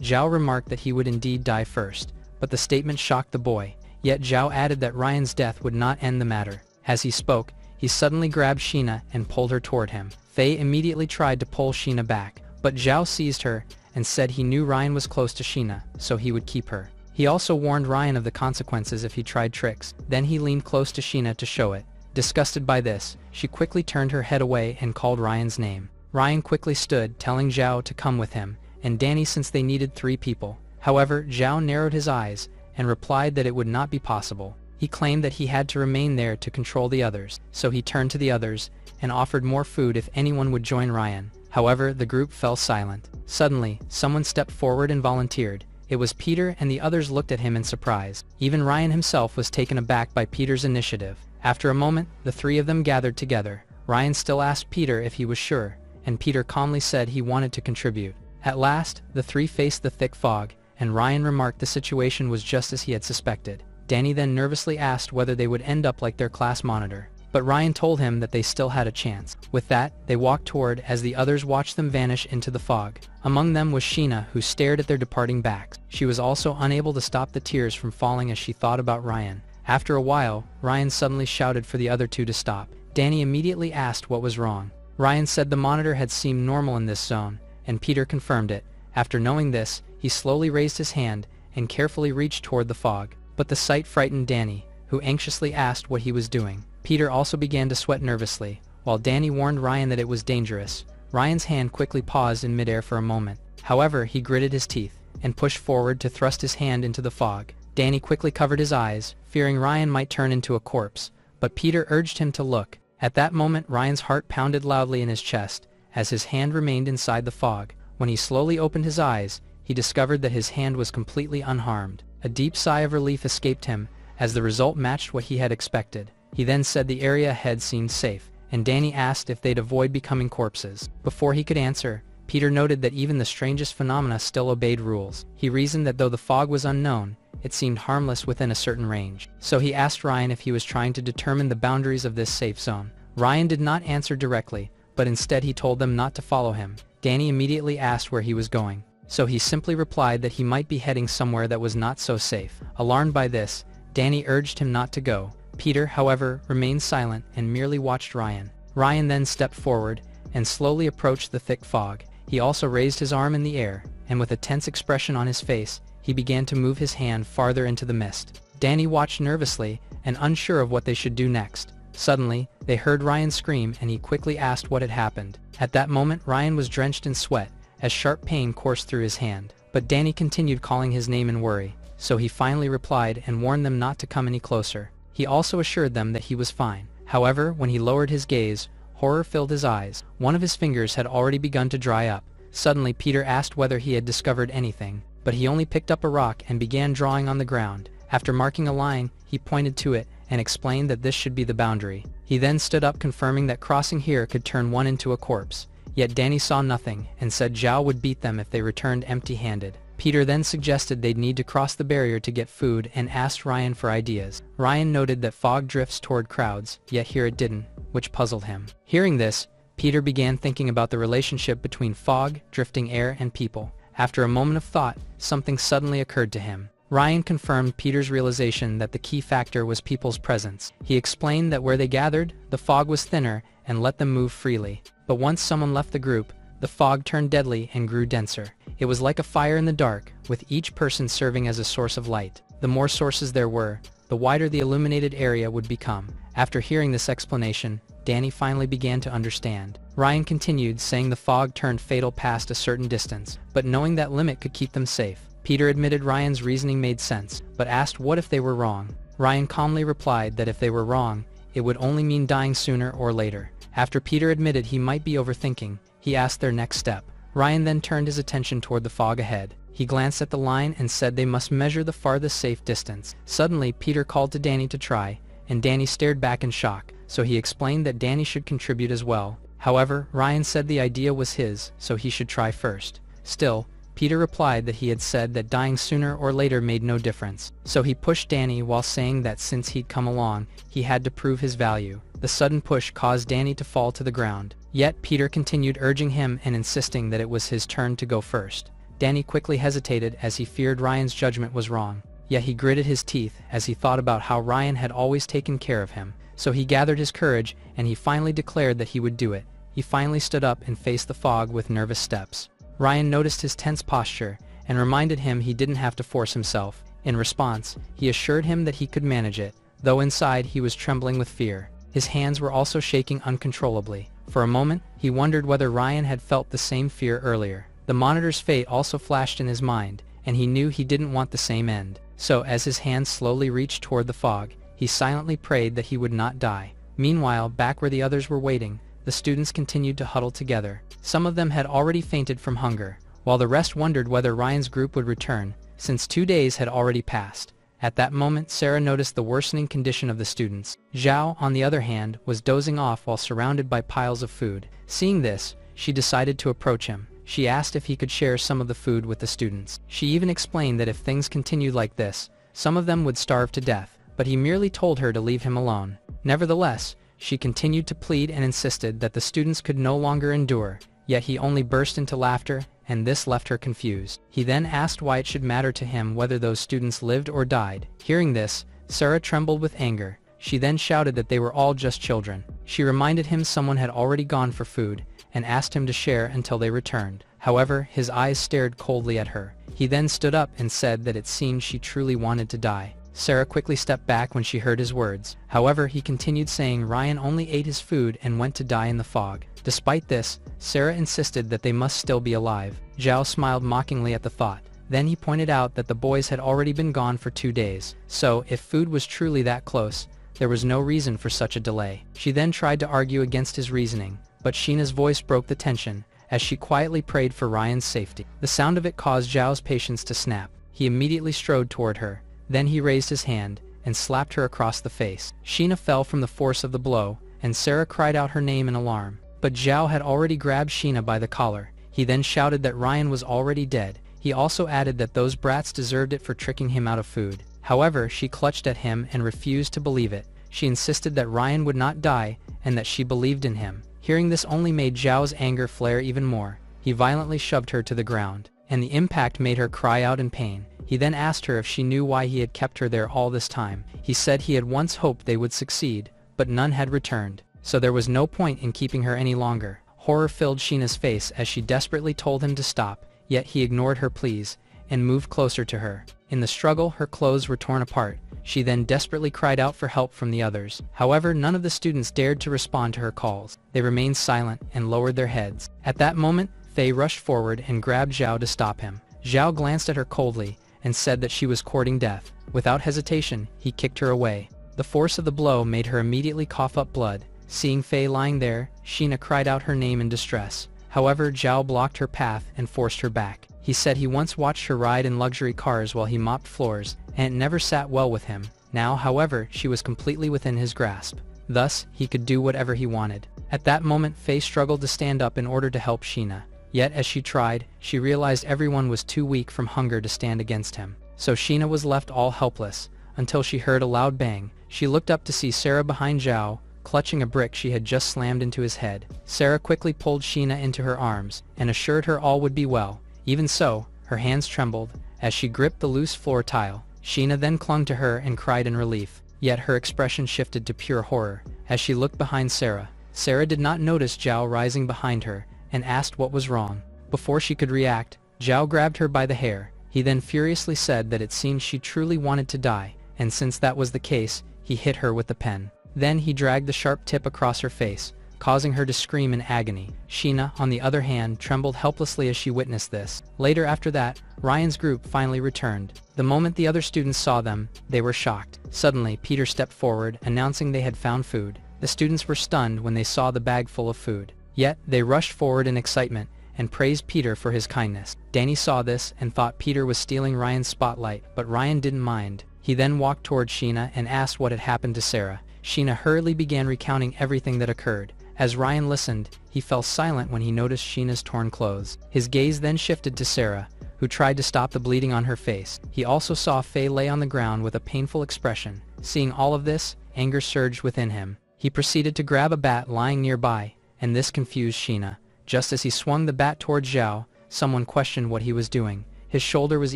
Zhao remarked that he would indeed die first, but the statement shocked the boy, yet Zhao added that Ryan's death would not end the matter. As he spoke, he suddenly grabbed Sheena and pulled her toward him. Faye immediately tried to pull Sheena back, but Zhao seized her and said he knew Ryan was close to Sheena, so he would keep her. He also warned Ryan of the consequences if he tried tricks. Then he leaned close to Sheena to show it. Disgusted by this, she quickly turned her head away and called Ryan's name. Ryan quickly stood, telling Zhao to come with him, and Danny since they needed 3 people. However, Zhao narrowed his eyes and replied that it would not be possible. He claimed that he had to remain there to control the others, so he turned to the others and offered more food if anyone would join Ryan. However, the group fell silent. Suddenly, someone stepped forward and volunteered. It was Peter, and the others looked at him in surprise. Even Ryan himself was taken aback by Peter's initiative. After a moment, the 3 of them gathered together. Ryan still asked Peter if he was sure, and Peter calmly said he wanted to contribute. At last, the 3 faced the thick fog, and Ryan remarked the situation was just as he had suspected. Danny then nervously asked whether they would end up like their class monitor, but Ryan told him that they still had a chance. With that, they walked toward as the others watched them vanish into the fog. Among them was Sheena, who stared at their departing backs. She was also unable to stop the tears from falling as she thought about Ryan. After a while, Ryan suddenly shouted for the other 2 to stop. Danny immediately asked what was wrong. Ryan said the monitor had seemed normal in this zone, and Peter confirmed it. After knowing this, he slowly raised his hand and carefully reached toward the fog. But the sight frightened Danny, who anxiously asked what he was doing. Peter also began to sweat nervously, while Danny warned Ryan that it was dangerous. Ryan's hand quickly paused in midair for a moment. However, he gritted his teeth and pushed forward to thrust his hand into the fog. Danny quickly covered his eyes, fearing Ryan might turn into a corpse, but Peter urged him to look. At that moment, Ryan's heart pounded loudly in his chest, as his hand remained inside the fog. When he slowly opened his eyes, he discovered that his hand was completely unharmed. A deep sigh of relief escaped him, as the result matched what he had expected. He then said the area ahead seemed safe, and Danny asked if they'd avoid becoming corpses. Before he could answer, Peter noted that even the strangest phenomena still obeyed rules. He reasoned that though the fog was unknown, it seemed harmless within a certain range. So he asked Ryan if he was trying to determine the boundaries of this safe zone. Ryan did not answer directly, but instead he told them not to follow him. Danny immediately asked where he was going, so he simply replied that he might be heading somewhere that was not so safe. Alarmed by this, Danny urged him not to go. Peter, however, remained silent and merely watched Ryan. Ryan then stepped forward and slowly approached the thick fog. He also raised his arm in the air, and with a tense expression on his face, he began to move his hand farther into the mist. Danny watched nervously and unsure of what they should do next. Suddenly, they heard Ryan scream, and he quickly asked what had happened. At that moment, Ryan was drenched in sweat as sharp pain coursed through his hand. But Danny continued calling his name in worry, so he finally replied and warned them not to come any closer. He also assured them that he was fine. However, when he lowered his gaze, horror filled his eyes. One of his fingers had already begun to dry up. Suddenly, Peter asked whether he had discovered anything, but he only picked up a rock and began drawing on the ground. After marking a line, he pointed to it and explained that this should be the boundary. He then stood up, confirming that crossing here could turn one into a corpse. Yet Danny saw nothing and said Zhao would beat them if they returned empty-handed. Peter then suggested they'd need to cross the barrier to get food and asked Ryan for ideas. Ryan noted that fog drifts toward crowds, yet here it didn't, which puzzled him. Hearing this, Peter began thinking about the relationship between fog, drifting air, and people. After a moment of thought, something suddenly occurred to him. Ryan confirmed Peter's realization that the key factor was people's presence. He explained that where they gathered, the fog was thinner and let them move freely. But once someone left the group, the fog turned deadly and grew denser. It was like a fire in the dark, with each person serving as a source of light. The more sources there were, the wider the illuminated area would become. After hearing this explanation, Danny finally began to understand. Ryan continued, saying the fog turned fatal past a certain distance, but knowing that limit could keep them safe. Peter admitted Ryan's reasoning made sense, but asked what if they were wrong. Ryan calmly replied that if they were wrong, it would only mean dying sooner or later. After Peter admitted he might be overthinking, he asked their next step. Ryan then turned his attention toward the fog ahead. He glanced at the line and said they must measure the farthest safe distance. Suddenly, Peter called to Danny to try, and Danny stared back in shock, so he explained that Danny should contribute as well. However, Ryan said the idea was his, so he should try first. Still, Peter replied that he had said that dying sooner or later made no difference, so he pushed Danny while saying that since he'd come along, he had to prove his value. The sudden push caused Danny to fall to the ground. Yet Peter continued urging him and insisting that it was his turn to go first. Danny quickly hesitated as he feared Ryan's judgment was wrong. Yet he gritted his teeth as he thought about how Ryan had always taken care of him. So he gathered his courage and he finally declared that he would do it. He finally stood up and faced the fog with nervous steps. Ryan noticed his tense posture and reminded him he didn't have to force himself. In response, he assured him that he could manage it, though inside he was trembling with fear. His hands were also shaking uncontrollably. For a moment, he wondered whether Ryan had felt the same fear earlier. The monitor's fate also flashed in his mind, and he knew he didn't want the same end. So as his hands slowly reached toward the fog, he silently prayed that he would not die. Meanwhile, back where the others were waiting, the students continued to huddle together. Some of them had already fainted from hunger, while the rest wondered whether Ryan's group would return, since 2 days had already passed. At that moment, Sarah noticed the worsening condition of the students. Zhao, on the other hand, was dozing off while surrounded by piles of food. Seeing this, she decided to approach him. She asked if he could share some of the food with the students. She even explained that if things continued like this, some of them would starve to death, but he merely told her to leave him alone. Nevertheless, she continued to plead and insisted that the students could no longer endure, yet he only burst into laughter, and this left her confused. He then asked why it should matter to him whether those students lived or died. Hearing this, Sarah trembled with anger. She then shouted that they were all just children. She reminded him someone had already gone for food, and asked him to share until they returned. However, his eyes stared coldly at her. He then stood up and said that it seemed she truly wanted to die. Sarah quickly stepped back when she heard his words. However, he continued saying Ryan only ate his food and went to die in the fog. Despite this, Sarah insisted that they must still be alive. Zhao smiled mockingly at the thought. Then he pointed out that the boys had already been gone for 2 days. So, if food was truly that close, there was no reason for such a delay. She then tried to argue against his reasoning, but Sheena's voice broke the tension, as she quietly prayed for Ryan's safety. The sound of it caused Zhao's patience to snap. He immediately strode toward her. Then he raised his hand and slapped her across the face. Sheena fell from the force of the blow, and Sarah cried out her name in alarm. But Zhao had already grabbed Sheena by the collar. He then shouted that Ryan was already dead. He also added that those brats deserved it for tricking him out of food. However, she clutched at him and refused to believe it. She insisted that Ryan would not die and that she believed in him. Hearing this only made Zhao's anger flare even more. He violently shoved her to the ground, and the impact made her cry out in pain. He then asked her if she knew why he had kept her there all this time. He said he had once hoped they would succeed, but none had returned, so there was no point in keeping her any longer. Horror filled Sheena's face as she desperately told him to stop, yet he ignored her pleas and moved closer to her. In the struggle, her clothes were torn apart. She then desperately cried out for help from the others. However, none of the students dared to respond to her calls. They remained silent and lowered their heads. At that moment, Faye rushed forward and grabbed Zhao to stop him. Zhao glanced at her coldly and said that she was courting death. Without hesitation, he kicked her away. The force of the blow made her immediately cough up blood. Seeing Faye lying there, Sheena cried out her name in distress. However, Zhao blocked her path and forced her back. He said he once watched her ride in luxury cars while he mopped floors, and it never sat well with him. Now, however, she was completely within his grasp. Thus, he could do whatever he wanted. At that moment, Faye struggled to stand up in order to help Sheena. Yet, as she tried, she realized everyone was too weak from hunger to stand against him. So Sheena was left all helpless, until she heard a loud bang. She looked up to see Sarah behind Zhao, clutching a brick she had just slammed into his head. Sarah quickly pulled Sheena into her arms, and assured her all would be well. Even so, her hands trembled, as she gripped the loose floor tile. Sheena then clung to her and cried in relief, yet her expression shifted to pure horror, as she looked behind Sarah. Sarah did not notice Zhao rising behind her, and asked what was wrong. Before she could react, Zhao grabbed her by the hair. He then furiously said that it seemed she truly wanted to die, and since that was the case, he hit her with the pen. Then he dragged the sharp tip across her face, causing her to scream in agony. Sheena, on the other hand, trembled helplessly as she witnessed this. Later after that, Ryan's group finally returned. The moment the other students saw them, they were shocked. Suddenly, Peter stepped forward, announcing they had found food. The students were stunned when they saw the bag full of food. Yet, they rushed forward in excitement and praised Peter for his kindness. Danny saw this and thought Peter was stealing Ryan's spotlight, but Ryan didn't mind. He then walked toward Sheena and asked what had happened to Sarah. Sheena hurriedly began recounting everything that occurred. As Ryan listened, he fell silent when he noticed Sheena's torn clothes. His gaze then shifted to Sarah, who tried to stop the bleeding on her face. He also saw Faye lay on the ground with a painful expression. Seeing all of this, anger surged within him. He proceeded to grab a bat lying nearby, and this confused Sheena. Just as he swung the bat towards Zhao, someone questioned what he was doing. His shoulder was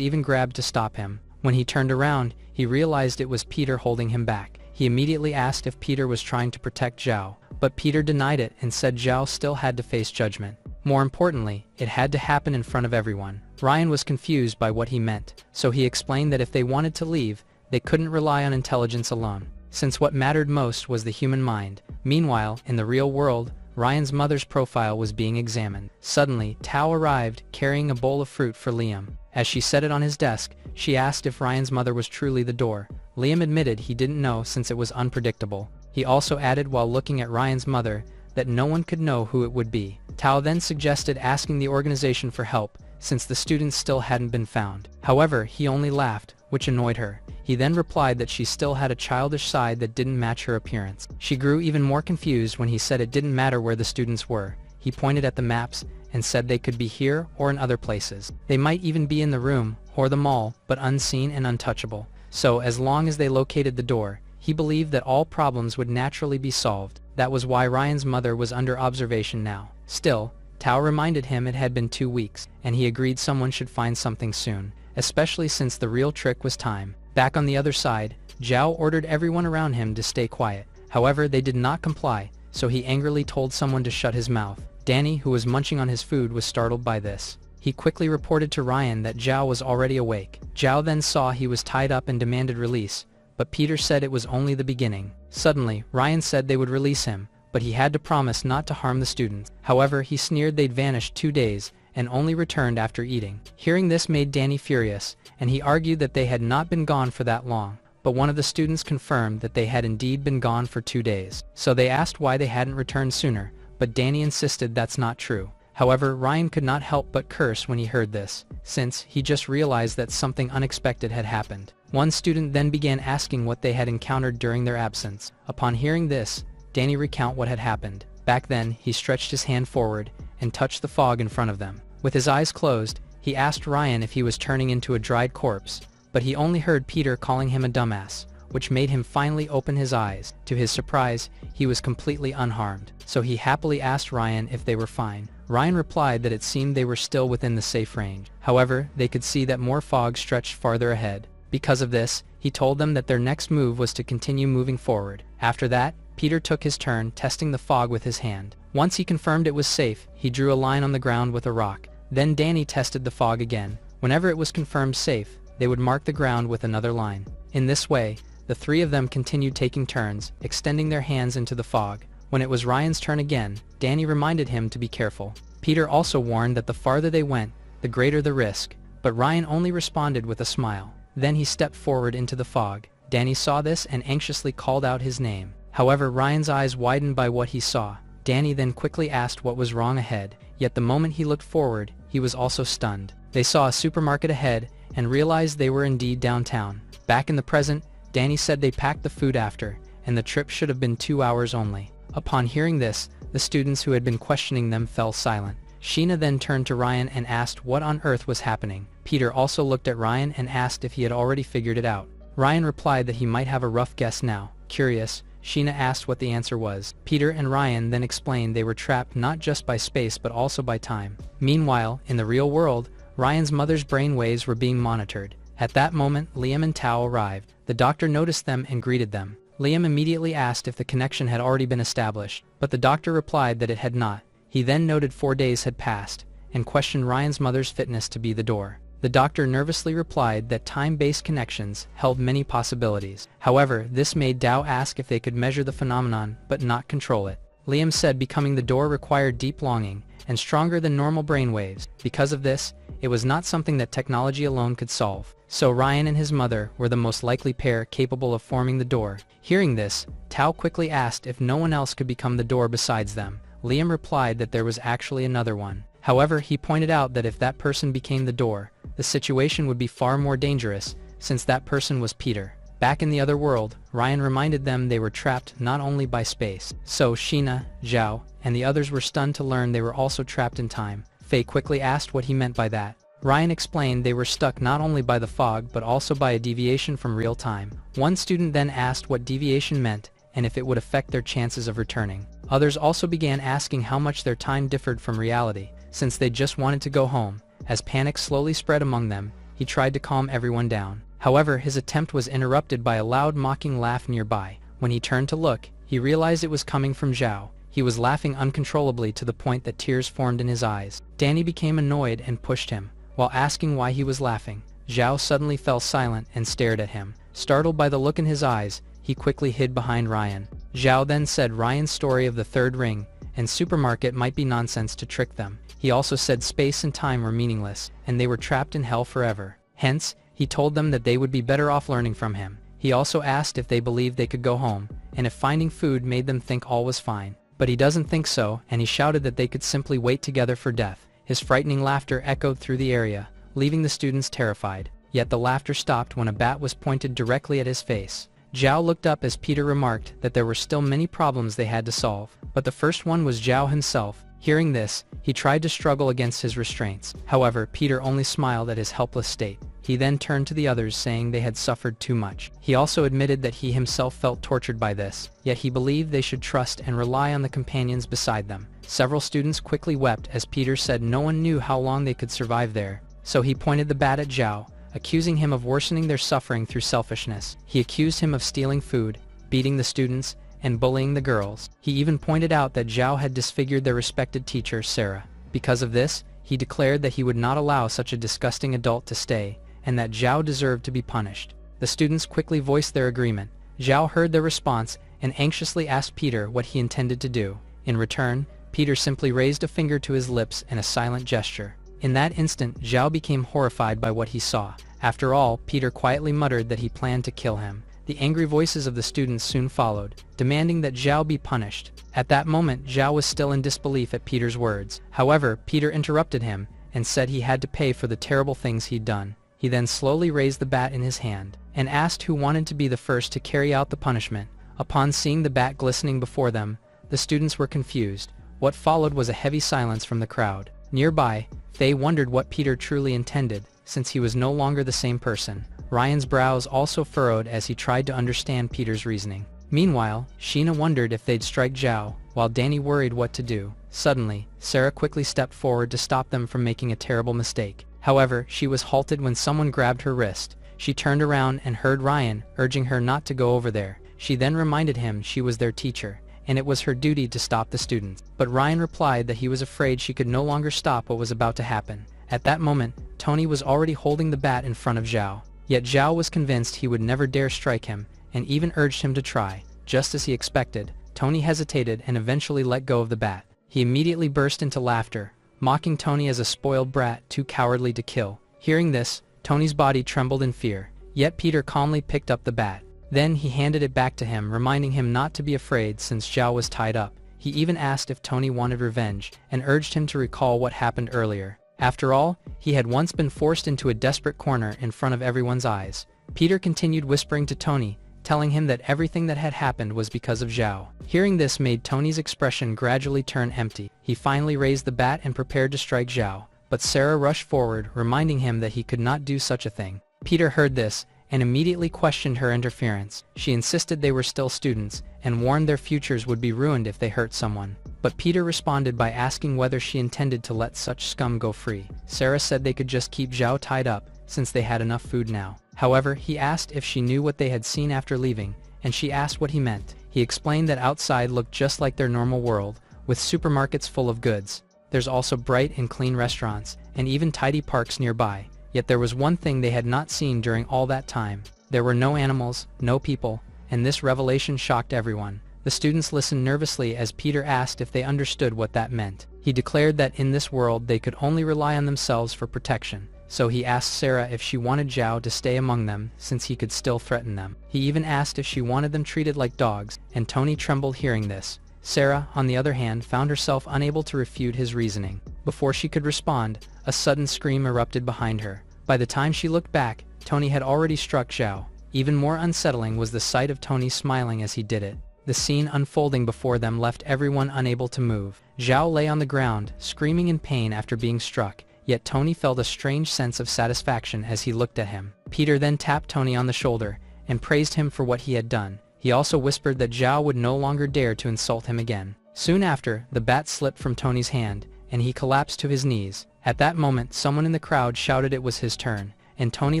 even grabbed to stop him. When he turned around, he realized it was Peter holding him back. He immediately asked if Peter was trying to protect Zhao, but Peter denied it and said Zhao still had to face judgment. More importantly, it had to happen in front of everyone. Ryan was confused by what he meant, so he explained that if they wanted to leave, they couldn't rely on intelligence alone, since what mattered most was the human mind. Meanwhile, in the real world, Ryan's mother's profile was being examined. Suddenly, Tao arrived, carrying a bowl of fruit for Liam. As she set it on his desk, she asked if Ryan's mother was truly the door. Liam admitted he didn't know since it was unpredictable. He also added while looking at Ryan's mother that no one could know who it would be. Tao then suggested asking the organization for help, since the students still hadn't been found. However, he only laughed, which annoyed her. He then replied that she still had a childish side that didn't match her appearance. She grew even more confused when he said it didn't matter where the students were. He pointed at the maps and said they could be here or in other places. They might even be in the room or the mall, but unseen and untouchable. So as long as they located the door, he believed that all problems would naturally be solved. That was why Ryan's mother was under observation now. Still, Tao reminded him it had been 2 weeks, and he agreed someone should find something soon, especially since the real trick was time. Back on the other side, Zhao ordered everyone around him to stay quiet. However, they did not comply, so he angrily told someone to shut his mouth. Danny, who was munching on his food, was startled by this. He quickly reported to Ryan that Zhao was already awake. Zhao then saw he was tied up and demanded release, but Peter said it was only the beginning. Suddenly, Ryan said they would release him, but he had to promise not to harm the students. However, he sneered they'd vanished 2 days, and only returned after eating. Hearing this made Danny furious, and he argued that they had not been gone for that long. But one of the students confirmed that they had indeed been gone for 2 days. So they asked why they hadn't returned sooner, but Danny insisted that's not true. However, Ryan could not help but curse when he heard this, since he just realized that something unexpected had happened. One student then began asking what they had encountered during their absence. Upon hearing this, Danny recounted what had happened. Back then, he stretched his hand forward and touched the fog in front of them. With his eyes closed, he asked Ryan if he was turning into a dried corpse, but he only heard Peter calling him a dumbass, which made him finally open his eyes. To his surprise, he was completely unharmed, so he happily asked Ryan if they were fine. Ryan replied that it seemed they were still within the safe range. However, they could see that more fog stretched farther ahead. Because of this, he told them that their next move was to continue moving forward. After that, Peter took his turn testing the fog with his hand. Once he confirmed it was safe, he drew a line on the ground with a rock. Then Danny tested the fog again. Whenever it was confirmed safe, they would mark the ground with another line. In this way, the three of them continued taking turns, extending their hands into the fog. When it was Ryan's turn again, Danny reminded him to be careful. Peter also warned that the farther they went, the greater the risk, but Ryan only responded with a smile. Then he stepped forward into the fog. Danny saw this and anxiously called out his name. However, Ryan's eyes widened by what he saw. Danny then quickly asked what was wrong ahead, yet the moment he looked forward, he was also stunned. They saw a supermarket ahead and realized they were indeed downtown. Back in the present, Danny said they packed the food after, and the trip should have been 2 hours only. Upon hearing this, the students who had been questioning them fell silent. Sheena then turned to Ryan and asked what on earth was happening. Peter also looked at Ryan and asked if he had already figured it out. Ryan replied that he might have a rough guess now. Curious, Sheena asked what the answer was. Peter and Ryan then explained they were trapped not just by space but also by time. Meanwhile, in the real world, Ryan's mother's brain waves were being monitored. At that moment, Liam and Tao arrived. The doctor noticed them and greeted them. Liam immediately asked if the connection had already been established, but the doctor replied that it had not. He then noted 4 days had passed, and questioned Ryan's mother's fitness to be the door. The doctor nervously replied that time-based connections held many possibilities. However, this made Tao ask if they could measure the phenomenon but not control it. Liam said becoming the door required deep longing and stronger than normal brainwaves. Because of this, it was not something that technology alone could solve. So Ryan and his mother were the most likely pair capable of forming the door. Hearing this, Tao quickly asked if no one else could become the door besides them. Liam replied that there was actually another one. However, he pointed out that if that person became the door, the situation would be far more dangerous, since that person was Peter. Back in the other world, Ryan reminded them they were trapped not only by space. So Sheena, Zhao, and the others were stunned to learn they were also trapped in time. Faye quickly asked what he meant by that. Ryan explained they were stuck not only by the fog but also by a deviation from real time. One student then asked what deviation meant, and if it would affect their chances of returning. Others also began asking how much their time differed from reality, since they just wanted to go home. As panic slowly spread among them, he tried to calm everyone down. However, his attempt was interrupted by a loud mocking laugh nearby. When he turned to look, he realized it was coming from Zhao. He was laughing uncontrollably to the point that tears formed in his eyes. Danny became annoyed and pushed him. While asking why he was laughing, Zhao suddenly fell silent and stared at him. Startled by the look in his eyes, he quickly hid behind Ryan. Zhao then said Ryan's story of the third ring and supermarket might be nonsense to trick them. He also said space and time were meaningless, and they were trapped in hell forever. Hence, he told them that they would be better off learning from him. He also asked if they believed they could go home, and if finding food made them think all was fine. But he doesn't think so, and he shouted that they could simply wait together for death. His frightening laughter echoed through the area, leaving the students terrified. Yet the laughter stopped when a bat was pointed directly at his face. Zhao looked up as Peter remarked that there were still many problems they had to solve, but the first one was Zhao himself. Hearing this, he tried to struggle against his restraints. However, Peter only smiled at his helpless state. He then turned to the others saying they had suffered too much. He also admitted that he himself felt tortured by this, yet he believed they should trust and rely on the companions beside them. Several students quickly wept as Peter said no one knew how long they could survive there. So he pointed the bat at Zhao, accusing him of worsening their suffering through selfishness. He accused him of stealing food, beating the students, and bullying the girls. He even pointed out that Zhao had disfigured their respected teacher, Sarah. Because of this, he declared that he would not allow such a disgusting adult to stay, and that Zhao deserved to be punished. The students quickly voiced their agreement. Zhao heard their response and anxiously asked Peter what he intended to do. In return, Peter simply raised a finger to his lips in a silent gesture. In that instant, Zhao became horrified by what he saw. After all, Peter quietly muttered that he planned to kill him. The angry voices of the students soon followed, demanding that Zhao be punished. At that moment, Zhao was still in disbelief at Peter's words. However, Peter interrupted him and said he had to pay for the terrible things he'd done. He then slowly raised the bat in his hand and asked who wanted to be the first to carry out the punishment. Upon seeing the bat glistening before them, the students were confused. What followed was a heavy silence from the crowd. Nearby, they wondered what Peter truly intended, since he was no longer the same person. Ryan's brows also furrowed as he tried to understand Peter's reasoning. Meanwhile, Sheena wondered if they'd strike Zhao, while Danny worried what to do. Suddenly, Sarah quickly stepped forward to stop them from making a terrible mistake. However, she was halted when someone grabbed her wrist. She turned around and heard Ryan urging her not to go over there. She then reminded him she was their teacher, and it was her duty to stop the students. But Ryan replied that he was afraid she could no longer stop what was about to happen. At that moment, Tony was already holding the bat in front of Zhao. Yet Zhao was convinced he would never dare strike him, and even urged him to try. Just as he expected, Tony hesitated and eventually let go of the bat. He immediately burst into laughter, mocking Tony as a spoiled brat too cowardly to kill. Hearing this, Tony's body trembled in fear, yet Peter calmly picked up the bat. Then he handed it back to him, reminding him not to be afraid since Zhao was tied up. He even asked if Tony wanted revenge, and urged him to recall what happened earlier. After all, he had once been forced into a desperate corner in front of everyone's eyes. Peter continued whispering to Tony, telling him that everything that had happened was because of Zhao. Hearing this made Tony's expression gradually turn empty. He finally raised the bat and prepared to strike Zhao, but Sarah rushed forward, reminding him that he could not do such a thing. Peter heard this and immediately questioned her interference. She insisted they were still students and warned their futures would be ruined if they hurt someone. But Peter responded by asking whether she intended to let such scum go free. Sarah said they could just keep Zhao tied up, since they had enough food now. However, he asked if she knew what they had seen after leaving, and she asked what he meant. He explained that outside looked just like their normal world, with supermarkets full of goods. There's also bright and clean restaurants, and even tidy parks nearby. Yet there was one thing they had not seen during all that time. There were no animals, no people, and this revelation shocked everyone. The students listened nervously as Peter asked if they understood what that meant. He declared that in this world they could only rely on themselves for protection. So he asked Sarah if she wanted Zhao to stay among them since he could still threaten them. He even asked if she wanted them treated like dogs, and Tony trembled hearing this. Sarah, on the other hand, found herself unable to refute his reasoning. Before she could respond, a sudden scream erupted behind her. By the time she looked back, Tony had already struck Zhao. Even more unsettling was the sight of Tony smiling as he did it. The scene unfolding before them left everyone unable to move. Zhao lay on the ground, screaming in pain after being struck, yet Tony felt a strange sense of satisfaction as he looked at him. Peter then tapped Tony on the shoulder and praised him for what he had done. He also whispered that Zhao would no longer dare to insult him again. Soon after, the bat slipped from Tony's hand, and he collapsed to his knees. At that moment, someone in the crowd shouted it was his turn, and Tony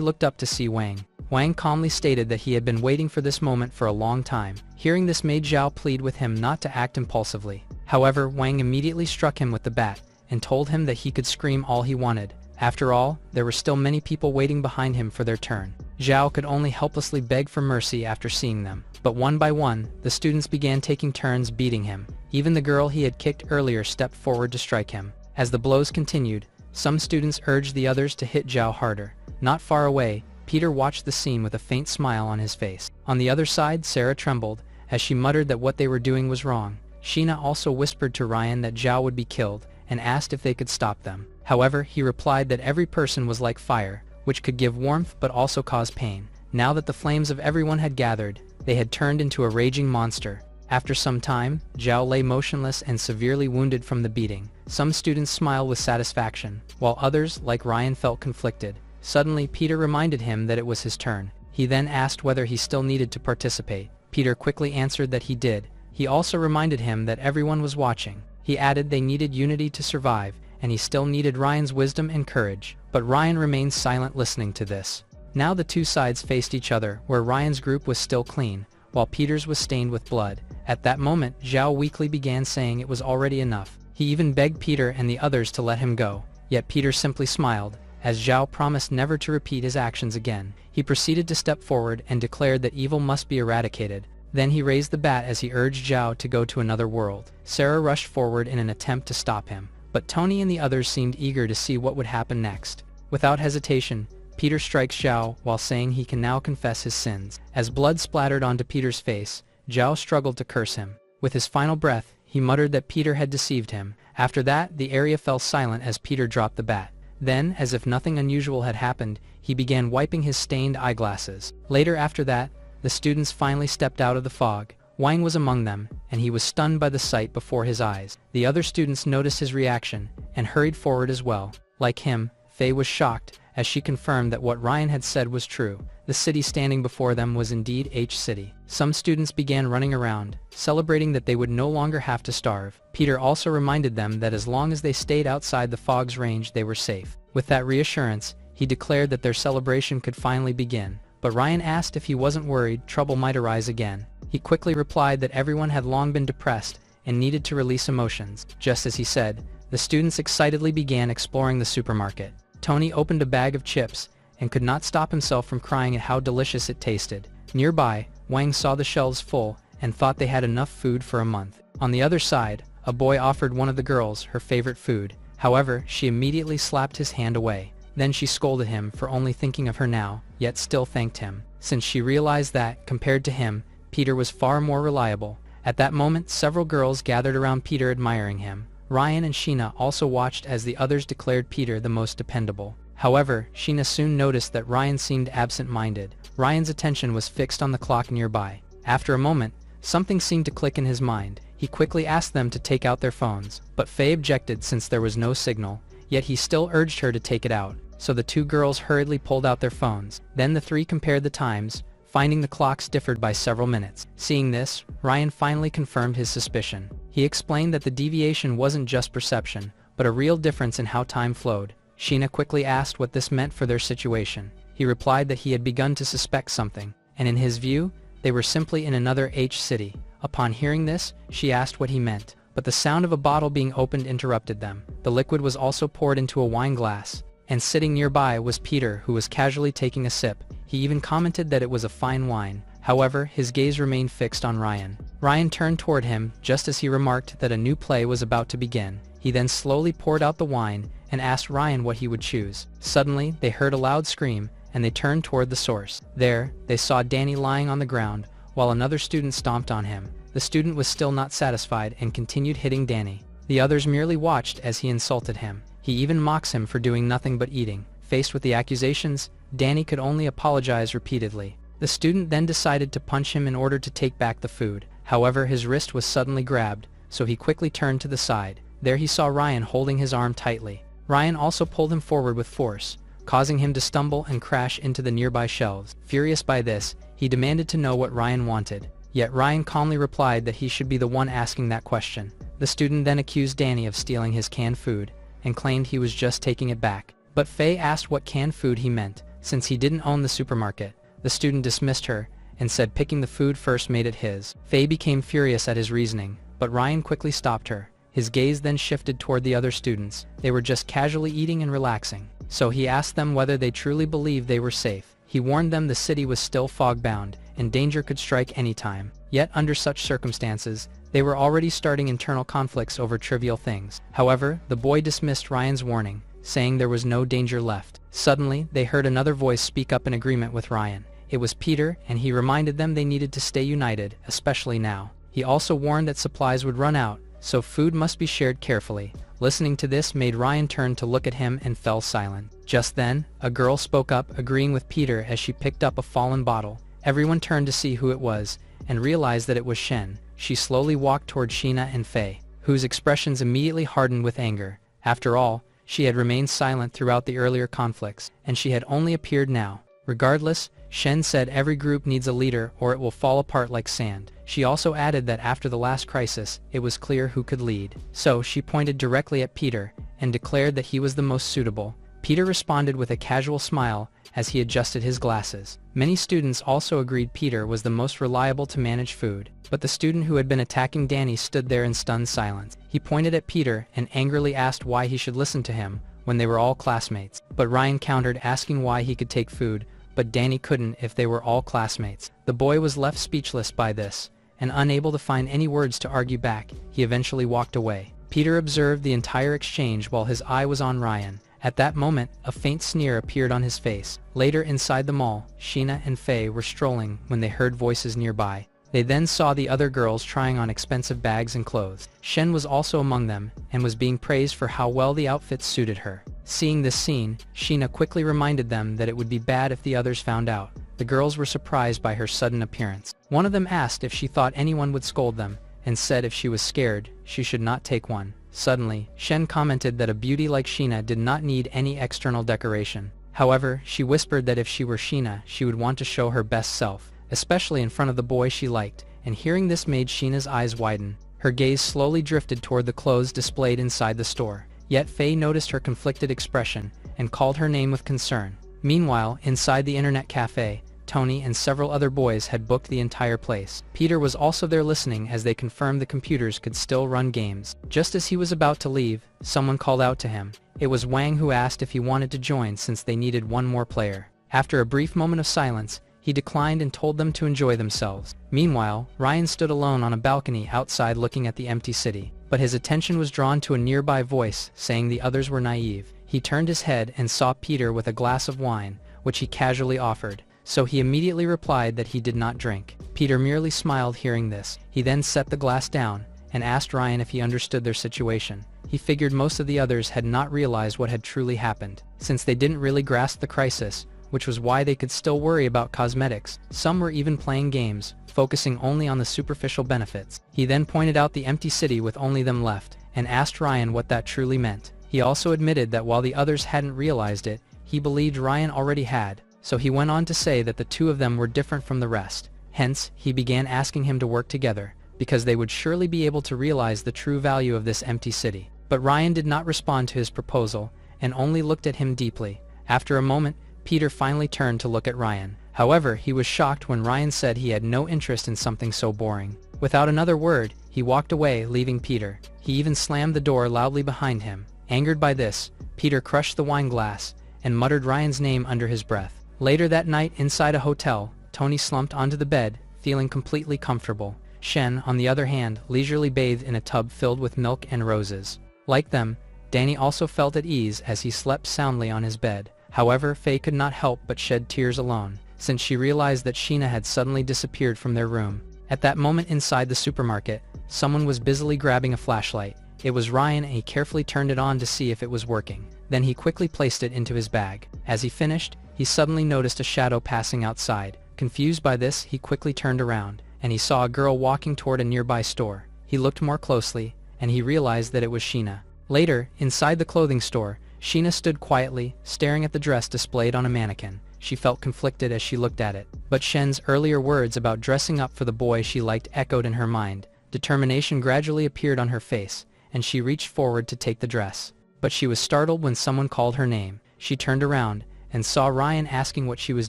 looked up to see Wang. Wang calmly stated that he had been waiting for this moment for a long time. Hearing this made Zhao plead with him not to act impulsively. However, Wang immediately struck him with the bat, and told him that he could scream all he wanted. After all, there were still many people waiting behind him for their turn. Zhao could only helplessly beg for mercy after seeing them. But one by one, the students began taking turns beating him. Even the girl he had kicked earlier stepped forward to strike him. As the blows continued, some students urged the others to hit Zhao harder. Not far away, Peter watched the scene with a faint smile on his face. On the other side, Sarah trembled, as she muttered that what they were doing was wrong. Sheena also whispered to Ryan that Zhao would be killed, and asked if they could stop them. However, he replied that every person was like fire, which could give warmth but also cause pain. Now that the flames of everyone had gathered, they had turned into a raging monster. After some time, Zhao lay motionless and severely wounded from the beating. Some students smiled with satisfaction, while others, like Ryan, felt conflicted. Suddenly, Peter reminded him that it was his turn. He then asked whether he still needed to participate. Peter quickly answered that he did. He also reminded him that everyone was watching. He added they needed unity to survive, and he still needed Ryan's wisdom and courage. But Ryan remained silent listening to this. Now the two sides faced each other, where Ryan's group was still clean, while Peter's was stained with blood. At that moment, Zhao weakly began saying it was already enough. He even begged Peter and the others to let him go, yet Peter simply smiled, as Zhao promised never to repeat his actions again. He proceeded to step forward and declared that evil must be eradicated. Then he raised the bat as he urged Zhao to go to another world. Sarah rushed forward in an attempt to stop him, but Tony and the others seemed eager to see what would happen next. Without hesitation, Peter strikes Zhao while saying he can now confess his sins. As blood splattered onto Peter's face, Zhao struggled to curse him. With his final breath, he muttered that Peter had deceived him. After that, the area fell silent as Peter dropped the bat. Then, as if nothing unusual had happened, he began wiping his stained eyeglasses. Later after that, the students finally stepped out of the fog. Wang was among them, and he was stunned by the sight before his eyes. The other students noticed his reaction, and hurried forward as well. Like him, Faye was shocked, as she confirmed that what Ryan had said was true. The city standing before them was indeed H-City. Some students began running around, celebrating that they would no longer have to starve. Peter also reminded them that as long as they stayed outside the fog's range, they were safe. With that reassurance, he declared that their celebration could finally begin. But Ryan asked if he wasn't worried trouble might arise again. He quickly replied that everyone had long been depressed and needed to release emotions. Just as he said, the students excitedly began exploring the supermarket. Tony opened a bag of chips and could not stop himself from crying at how delicious it tasted. Nearby, Wang saw the shelves full and thought they had enough food for a month. On the other side, a boy offered one of the girls her favorite food. However, she immediately slapped his hand away. Then she scolded him for only thinking of her now, yet still thanked him, since she realized that, compared to him, Peter was far more reliable. At that moment, several girls gathered around Peter admiring him. Ryan and Sheena also watched as the others declared Peter the most dependable. However, Sheena soon noticed that Ryan seemed absent-minded. Ryan's attention was fixed on the clock nearby. After a moment, something seemed to click in his mind. He quickly asked them to take out their phones, but Faye objected since there was no signal, yet he still urged her to take it out. So the two girls hurriedly pulled out their phones. Then the three compared the times, finding the clocks differed by several minutes. Seeing this, Ryan finally confirmed his suspicion. He explained that the deviation wasn't just perception, but a real difference in how time flowed. Sheena quickly asked what this meant for their situation. He replied that he had begun to suspect something, and in his view, they were simply in another H-City. Upon hearing this, she asked what he meant, but the sound of a bottle being opened interrupted them. The liquid was also poured into a wine glass, and sitting nearby was Peter, who was casually taking a sip. He even commented that it was a fine wine. However, his gaze remained fixed on Ryan. Ryan turned toward him just as he remarked that a new play was about to begin. He then slowly poured out the wine and asked Ryan what he would choose. Suddenly, they heard a loud scream, and they turned toward the source. There, they saw Danny lying on the ground, while another student stomped on him. The student was still not satisfied and continued hitting Danny. The others merely watched as he insulted him. He even mocks him for doing nothing but eating. Faced with the accusations, Danny could only apologize repeatedly. The student then decided to punch him in order to take back the food. However, his wrist was suddenly grabbed, so he quickly turned to the side. There he saw Ryan holding his arm tightly. Ryan also pulled him forward with force, causing him to stumble and crash into the nearby shelves. Furious by this, he demanded to know what Ryan wanted. Yet Ryan calmly replied that he should be the one asking that question. The student then accused Danny of stealing his canned food, and claimed he was just taking it back. But Faye asked what canned food he meant, since he didn't own the supermarket. The student dismissed her, and said picking the food first made it his. Faye became furious at his reasoning, but Ryan quickly stopped her. His gaze then shifted toward the other students. They were just casually eating and relaxing. So he asked them whether they truly believed they were safe. He warned them the city was still fog-bound, and danger could strike any time. Yet under such circumstances, they were already starting internal conflicts over trivial things. However, the boy dismissed Ryan's warning, saying there was no danger left. Suddenly, they heard another voice speak up in agreement with Ryan. It was Peter, and he reminded them they needed to stay united, especially now. He also warned that supplies would run out, so food must be shared carefully. Listening to this made Ryan turn to look at him and fell silent. Just then, a girl spoke up, agreeing with Peter as she picked up a fallen bottle. Everyone turned to see who it was, and realized that it was Shen. She slowly walked toward Sheena and Faye, whose expressions immediately hardened with anger. After all, she had remained silent throughout the earlier conflicts, and she had only appeared now. Regardless, Shen said every group needs a leader or it will fall apart like sand. She also added that after the last crisis, it was clear who could lead. So she pointed directly at Peter, and declared that he was the most suitable. Peter responded with a casual smile as he adjusted his glasses. Many students also agreed Peter was the most reliable to manage food, but the student who had been attacking Danny stood there in stunned silence. He pointed at Peter and angrily asked why he should listen to him when they were all classmates. But Ryan countered, asking why he could take food, but Danny couldn't if they were all classmates. The boy was left speechless by this, and unable to find any words to argue back, he eventually walked away. Peter observed the entire exchange while his eye was on Ryan. At that moment, a faint sneer appeared on his face. Later inside the mall, Sheena and Faye were strolling when they heard voices nearby. They then saw the other girls trying on expensive bags and clothes. Shen was also among them, and was being praised for how well the outfits suited her. Seeing this scene, Sheena quickly reminded them that it would be bad if the others found out. The girls were surprised by her sudden appearance. One of them asked if she thought anyone would scold them, and said if she was scared, she should not take one. Suddenly, Shen commented that a beauty like Sheena did not need any external decoration. However, she whispered that if she were Sheena, she would want to show her best self, especially in front of the boy she liked, and hearing this made Sheena's eyes widen. Her gaze slowly drifted toward the clothes displayed inside the store. Yet Faye noticed her conflicted expression, and called her name with concern. Meanwhile, inside the internet cafe, Tony and several other boys had booked the entire place. Peter was also there listening as they confirmed the computers could still run games. Just as he was about to leave, someone called out to him. It was Wang, who asked if he wanted to join since they needed one more player. After a brief moment of silence, he declined and told them to enjoy themselves. Meanwhile, Ryan stood alone on a balcony outside looking at the empty city. But his attention was drawn to a nearby voice saying the others were naive. He turned his head and saw Peter with a glass of wine, which he casually offered. So he immediately replied that he did not drink. Peter merely smiled hearing this. He then set the glass down, and asked Ryan if he understood their situation. He figured most of the others had not realized what had truly happened, since they didn't really grasp the crisis, which was why they could still worry about cosmetics. Some were even playing games, focusing only on the superficial benefits. He then pointed out the empty city with only them left, and asked Ryan what that truly meant. He also admitted that while the others hadn't realized it, he believed Ryan already had. So he went on to say that the two of them were different from the rest. Hence, he began asking him to work together, because they would surely be able to realize the true value of this empty city. But Ryan did not respond to his proposal, and only looked at him deeply. After a moment, Peter finally turned to look at Ryan. However, he was shocked when Ryan said he had no interest in something so boring. Without another word, he walked away, leaving Peter. He even slammed the door loudly behind him. Angered by this, Peter crushed the wine glass, and muttered Ryan's name under his breath. Later that night, inside a hotel, Tony slumped onto the bed, feeling completely comfortable. Shen, on the other hand, leisurely bathed in a tub filled with milk and roses. Like them, Danny also felt at ease as he slept soundly on his bed. However, Faye could not help but shed tears alone, since she realized that Sheena had suddenly disappeared from their room. At that moment inside the supermarket, someone was busily grabbing a flashlight. It was Ryan, and he carefully turned it on to see if it was working. Then he quickly placed it into his bag. As he finished, he suddenly noticed a shadow passing outside. Confused by this, he quickly turned around, and he saw a girl walking toward a nearby store. He looked more closely, and he realized that it was Sheena. Later, inside the clothing store, Sheena stood quietly, staring at the dress displayed on a mannequin. she felt conflicted as she looked at it. But Shen's earlier words about dressing up for the boy she liked echoed in her mind. Determination gradually appeared on her face, and she reached forward to take the dress. But she was startled when someone called her name. She turned around and saw Ryan asking what she was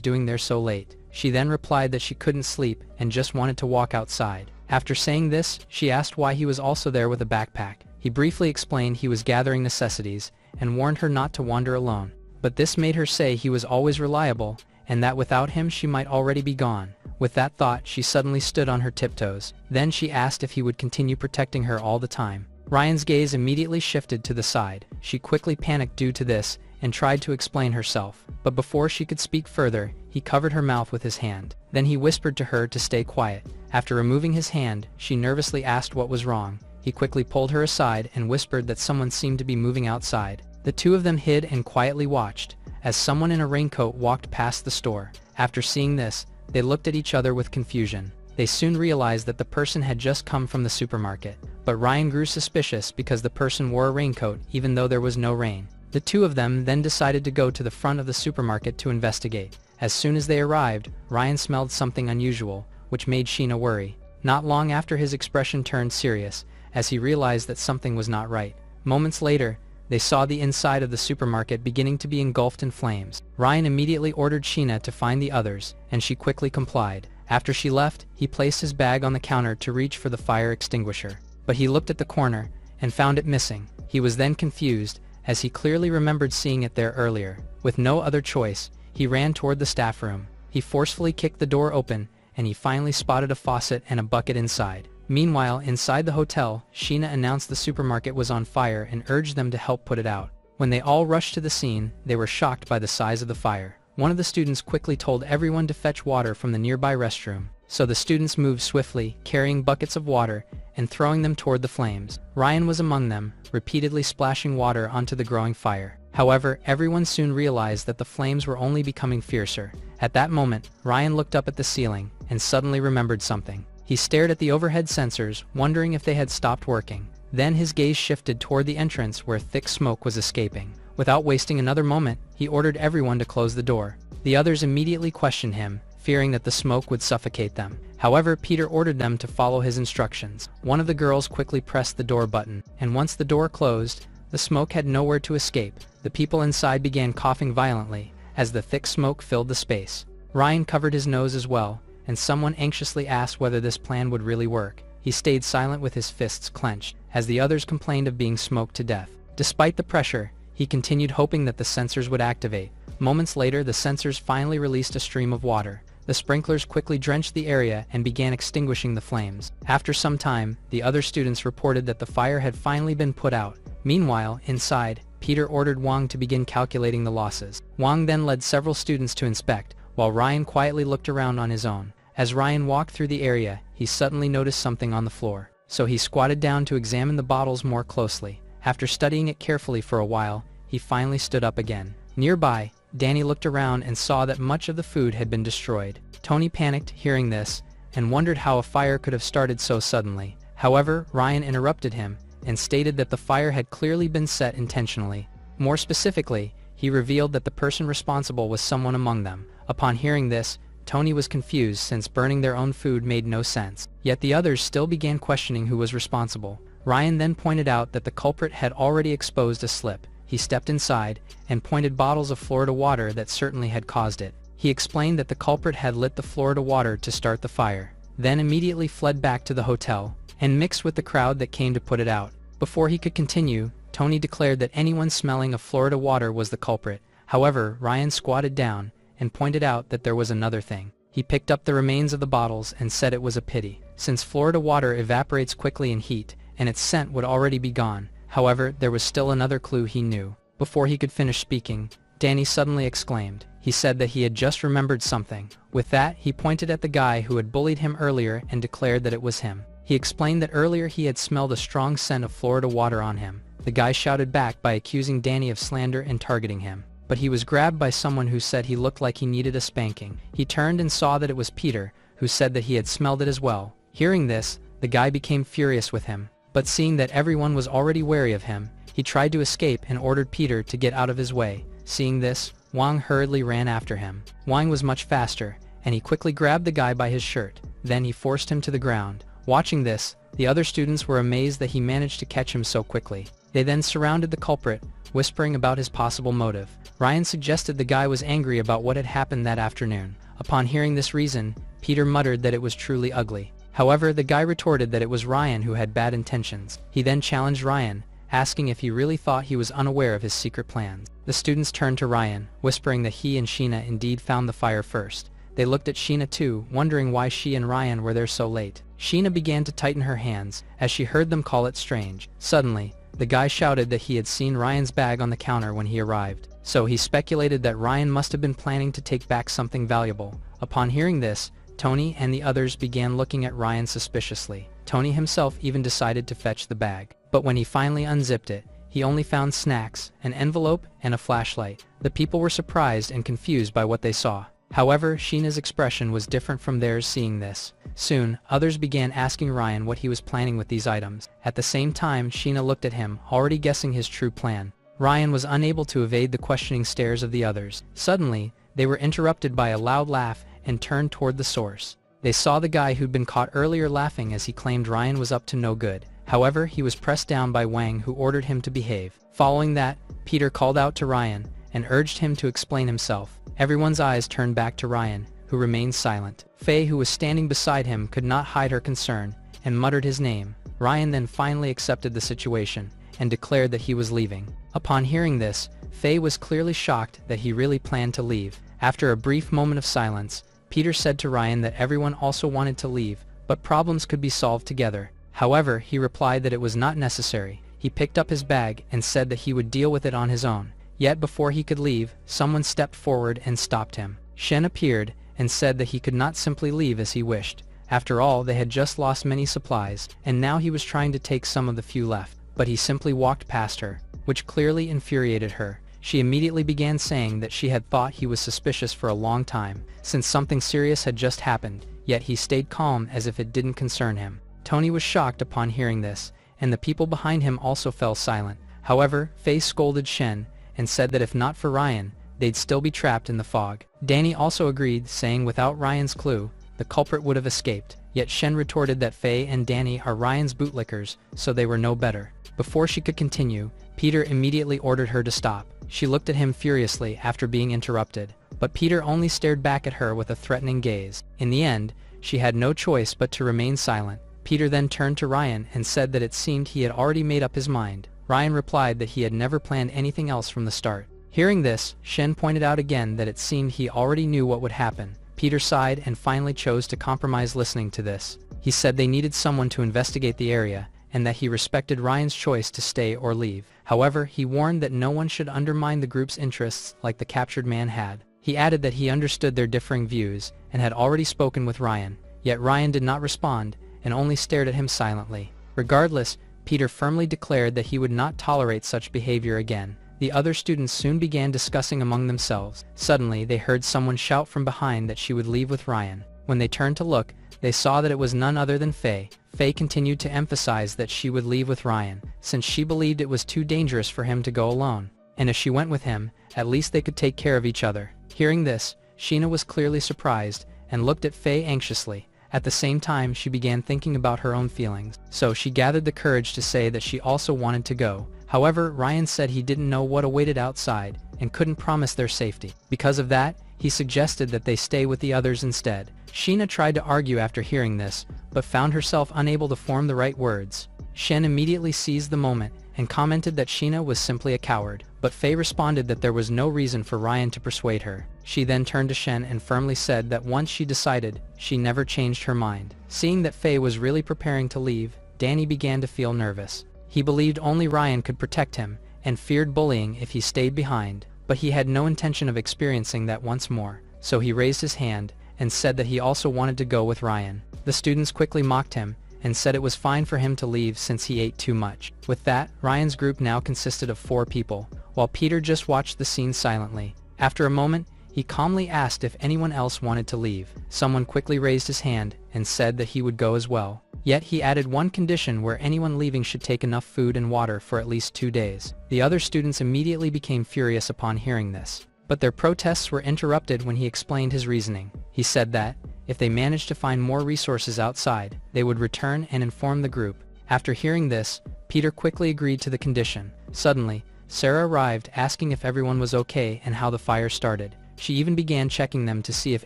doing there so late. She then replied that she couldn't sleep and just wanted to walk outside. After saying this, she asked why he was also there with a backpack. He briefly explained he was gathering necessities and warned her not to wander alone. But this made her say he was always reliable and that without him she might already be gone. With that thought, she suddenly stood on her tiptoes. Then she asked if he would continue protecting her all the time. Ryan's gaze immediately shifted to the side. She quickly panicked due to this and tried to explain herself. But before she could speak further, he covered her mouth with his hand. Then he whispered to her to stay quiet. After removing his hand, she nervously asked what was wrong. He quickly pulled her aside and whispered that someone seemed to be moving outside. The two of them hid and quietly watched as someone in a raincoat walked past the store. After seeing this, they looked at each other with confusion. They soon realized that the person had just come from the supermarket. But Ryan grew suspicious because the person wore a raincoat even though there was no rain. The two of them then decided to go to the front of the supermarket to investigate. As soon as they arrived, Ryan smelled something unusual, which made Sheena worry. Not long after, his expression turned serious as he realized that something was not right. Moments later, they saw the inside of the supermarket beginning to be engulfed in flames. Ryan immediately ordered Sheena to find the others, and she quickly complied. After she left, he placed his bag on the counter to reach for the fire extinguisher. But he looked at the corner and found it missing. He was then confused, as he clearly remembered seeing it there earlier. With no other choice, he ran toward the staff room. He forcefully kicked the door open, and he finally spotted a faucet and a bucket inside. Meanwhile, inside the hotel, Sheena announced the supermarket was on fire and urged them to help put it out. When they all rushed to the scene, they were shocked by the size of the fire. One of the students quickly told everyone to fetch water from the nearby restroom. So the students moved swiftly, carrying buckets of water and throwing them toward the flames. Ryan was among them, repeatedly splashing water onto the growing fire. However, everyone soon realized that the flames were only becoming fiercer. At that moment, Ryan looked up at the ceiling and suddenly remembered something. He stared at the overhead sensors, wondering if they had stopped working. Then his gaze shifted toward the entrance where thick smoke was escaping. Without wasting another moment, he ordered everyone to close the door. The others immediately questioned him, fearing that the smoke would suffocate them. However, Peter ordered them to follow his instructions. One of the girls quickly pressed the door button, and once the door closed, the smoke had nowhere to escape. The people inside began coughing violently as the thick smoke filled the space. Ryan covered his nose as well, and someone anxiously asked whether this plan would really work. He stayed silent with his fists clenched, as the others complained of being smoked to death. Despite the pressure, he continued hoping that the sensors would activate. Moments later, the sensors finally released a stream of water. The sprinklers quickly drenched the area and began extinguishing the flames. After some time, the other students reported that the fire had finally been put out. Meanwhile, inside, Peter ordered Wang to begin calculating the losses. Wang then led several students to inspect, while Ryan quietly looked around on his own. As Ryan walked through the area, he suddenly noticed something on the floor. So he squatted down to examine the bottles more closely. After studying it carefully for a while, he finally stood up again. Nearby, Danny looked around and saw that much of the food had been destroyed. Tony panicked hearing this and wondered how a fire could have started so suddenly. However, Ryan interrupted him and stated that the fire had clearly been set intentionally. More specifically, he revealed that the person responsible was someone among them. Upon hearing this, Tony was confused since burning their own food made no sense. Yet the others still began questioning who was responsible. Ryan then pointed out that the culprit had already exposed a slip. He stepped inside and pointed bottles of Florida water that certainly had caused it. He explained that the culprit had lit the Florida water to start the fire, then immediately fled back to the hotel and mixed with the crowd that came to put it out. Before he could continue, Tony declared that anyone smelling of Florida water was the culprit. However, Ryan squatted down and pointed out that there was another thing. He picked up the remains of the bottles and said it was a pity, since Florida water evaporates quickly in heat and its scent would already be gone. However, there was still another clue he knew. Before he could finish speaking, Danny suddenly exclaimed. He said that he had just remembered something. With that, he pointed at the guy who had bullied him earlier and declared that it was him. He explained that earlier he had smelled a strong scent of Florida water on him. The guy shouted back by accusing Danny of slander and targeting him. But he was grabbed by someone who said he looked like he needed a spanking. He turned and saw that it was Peter, who said that he had smelled it as well. Hearing this, the guy became furious with him. But seeing that everyone was already wary of him, he tried to escape and ordered Peter to get out of his way. Seeing this, Wang hurriedly ran after him. Wang was much faster, and he quickly grabbed the guy by his shirt. Then he forced him to the ground. Watching this, the other students were amazed that he managed to catch him so quickly. They then surrounded the culprit, whispering about his possible motive. Ryan suggested the guy was angry about what had happened that afternoon. Upon hearing this reason, Peter muttered that it was truly ugly. However, the guy retorted that it was Ryan who had bad intentions. He then challenged Ryan, asking if he really thought he was unaware of his secret plans. The students turned to Ryan, whispering that he and Sheena indeed found the fire first. They looked at Sheena too, wondering why she and Ryan were there so late. Sheena began to tighten her hands, as she heard them call it strange. Suddenly, the guy shouted that he had seen Ryan's bag on the counter when he arrived. So he speculated that Ryan must have been planning to take back something valuable. Upon hearing this, Tony and the others began looking at Ryan suspiciously. Tony himself even decided to fetch the bag. But when he finally unzipped it, he only found snacks, an envelope, and a flashlight. The people were surprised and confused by what they saw. However, Sheena's expression was different from theirs seeing this. Soon, others began asking Ryan what he was planning with these items. At the same time, Sheena looked at him, already guessing his true plan. Ryan was unable to evade the questioning stares of the others. Suddenly, they were interrupted by a loud laugh and turned toward the source. They saw the guy who'd been caught earlier laughing as he claimed Ryan was up to no good. However, he was pressed down by Wang, who ordered him to behave. Following that, Peter called out to Ryan and urged him to explain himself. Everyone's eyes turned back to Ryan, who remained silent. Faye, who was standing beside him, could not hide her concern and muttered his name. Ryan then finally accepted the situation and declared that he was leaving. Upon hearing this, Faye was clearly shocked that he really planned to leave. After a brief moment of silence, Peter said to Ryan that everyone also wanted to leave, but problems could be solved together. However, he replied that it was not necessary. He picked up his bag and said that he would deal with it on his own. Yet before he could leave, someone stepped forward and stopped him. Shen appeared and said that he could not simply leave as he wished. After all, they had just lost many supplies, and now he was trying to take some of the few left. But he simply walked past her, which clearly infuriated her. She immediately began saying that she had thought he was suspicious for a long time, since something serious had just happened, yet he stayed calm as if it didn't concern him. Tony was shocked upon hearing this, and the people behind him also fell silent. However, Faye scolded Shen and said that if not for Ryan, they'd still be trapped in the fog. Danny also agreed, saying without Ryan's clue, the culprit would have escaped. Yet Shen retorted that Faye and Danny are Ryan's bootlickers, so they were no better. Before she could continue, Peter immediately ordered her to stop. She looked at him furiously after being interrupted, but Peter only stared back at her with a threatening gaze. In the end, she had no choice but to remain silent. Peter then turned to Ryan and said that it seemed he had already made up his mind. Ryan replied that he had never planned anything else from the start. Hearing this, Shen pointed out again that it seemed he already knew what would happen. Peter sighed and finally chose to compromise listening to this. He said they needed someone to investigate the area, and that he respected Ryan's choice to stay or leave. However, he warned that no one should undermine the group's interests like the captured man had. He added that he understood their differing views and had already spoken with Ryan, yet Ryan did not respond and only stared at him silently. Regardless, Peter firmly declared that he would not tolerate such behavior again. The other students soon began discussing among themselves. Suddenly, they heard someone shout from behind that she would leave with Ryan. When they turned to look, they saw that it was none other than Faye. Faye continued to emphasize that she would leave with Ryan, since she believed it was too dangerous for him to go alone. And if she went with him, at least they could take care of each other. Hearing this, Sheena was clearly surprised and looked at Faye anxiously. At the same time, she began thinking about her own feelings, so she gathered the courage to say that she also wanted to go. However, Ryan said he didn't know what awaited outside and couldn't promise their safety. Because of that, he suggested that they stay with the others instead. Sheena tried to argue after hearing this, but found herself unable to form the right words. Shen immediately seized the moment and commented that Sheena was simply a coward, but Faye responded that there was no reason for Ryan to persuade her. She then turned to Shen and firmly said that once she decided, she never changed her mind. Seeing that Faye was really preparing to leave, Danny began to feel nervous. He believed only Ryan could protect him and feared bullying if he stayed behind, but he had no intention of experiencing that once more, so he raised his hand and said that he also wanted to go with Ryan. The students quickly mocked him and said it was fine for him to leave since he ate too much. With that, Ryan's group now consisted of 4 people, while Peter just watched the scene silently. After a moment, he calmly asked if anyone else wanted to leave. Someone quickly raised his hand and said that he would go as well. Yet he added one condition where anyone leaving should take enough food and water for at least 2 days. The other students immediately became furious upon hearing this. But their protests were interrupted when he explained his reasoning. He said that, if they managed to find more resources outside, they would return and inform the group. After hearing this, Peter quickly agreed to the condition. Suddenly, Sarah arrived asking if everyone was okay and how the fire started. She even began checking them to see if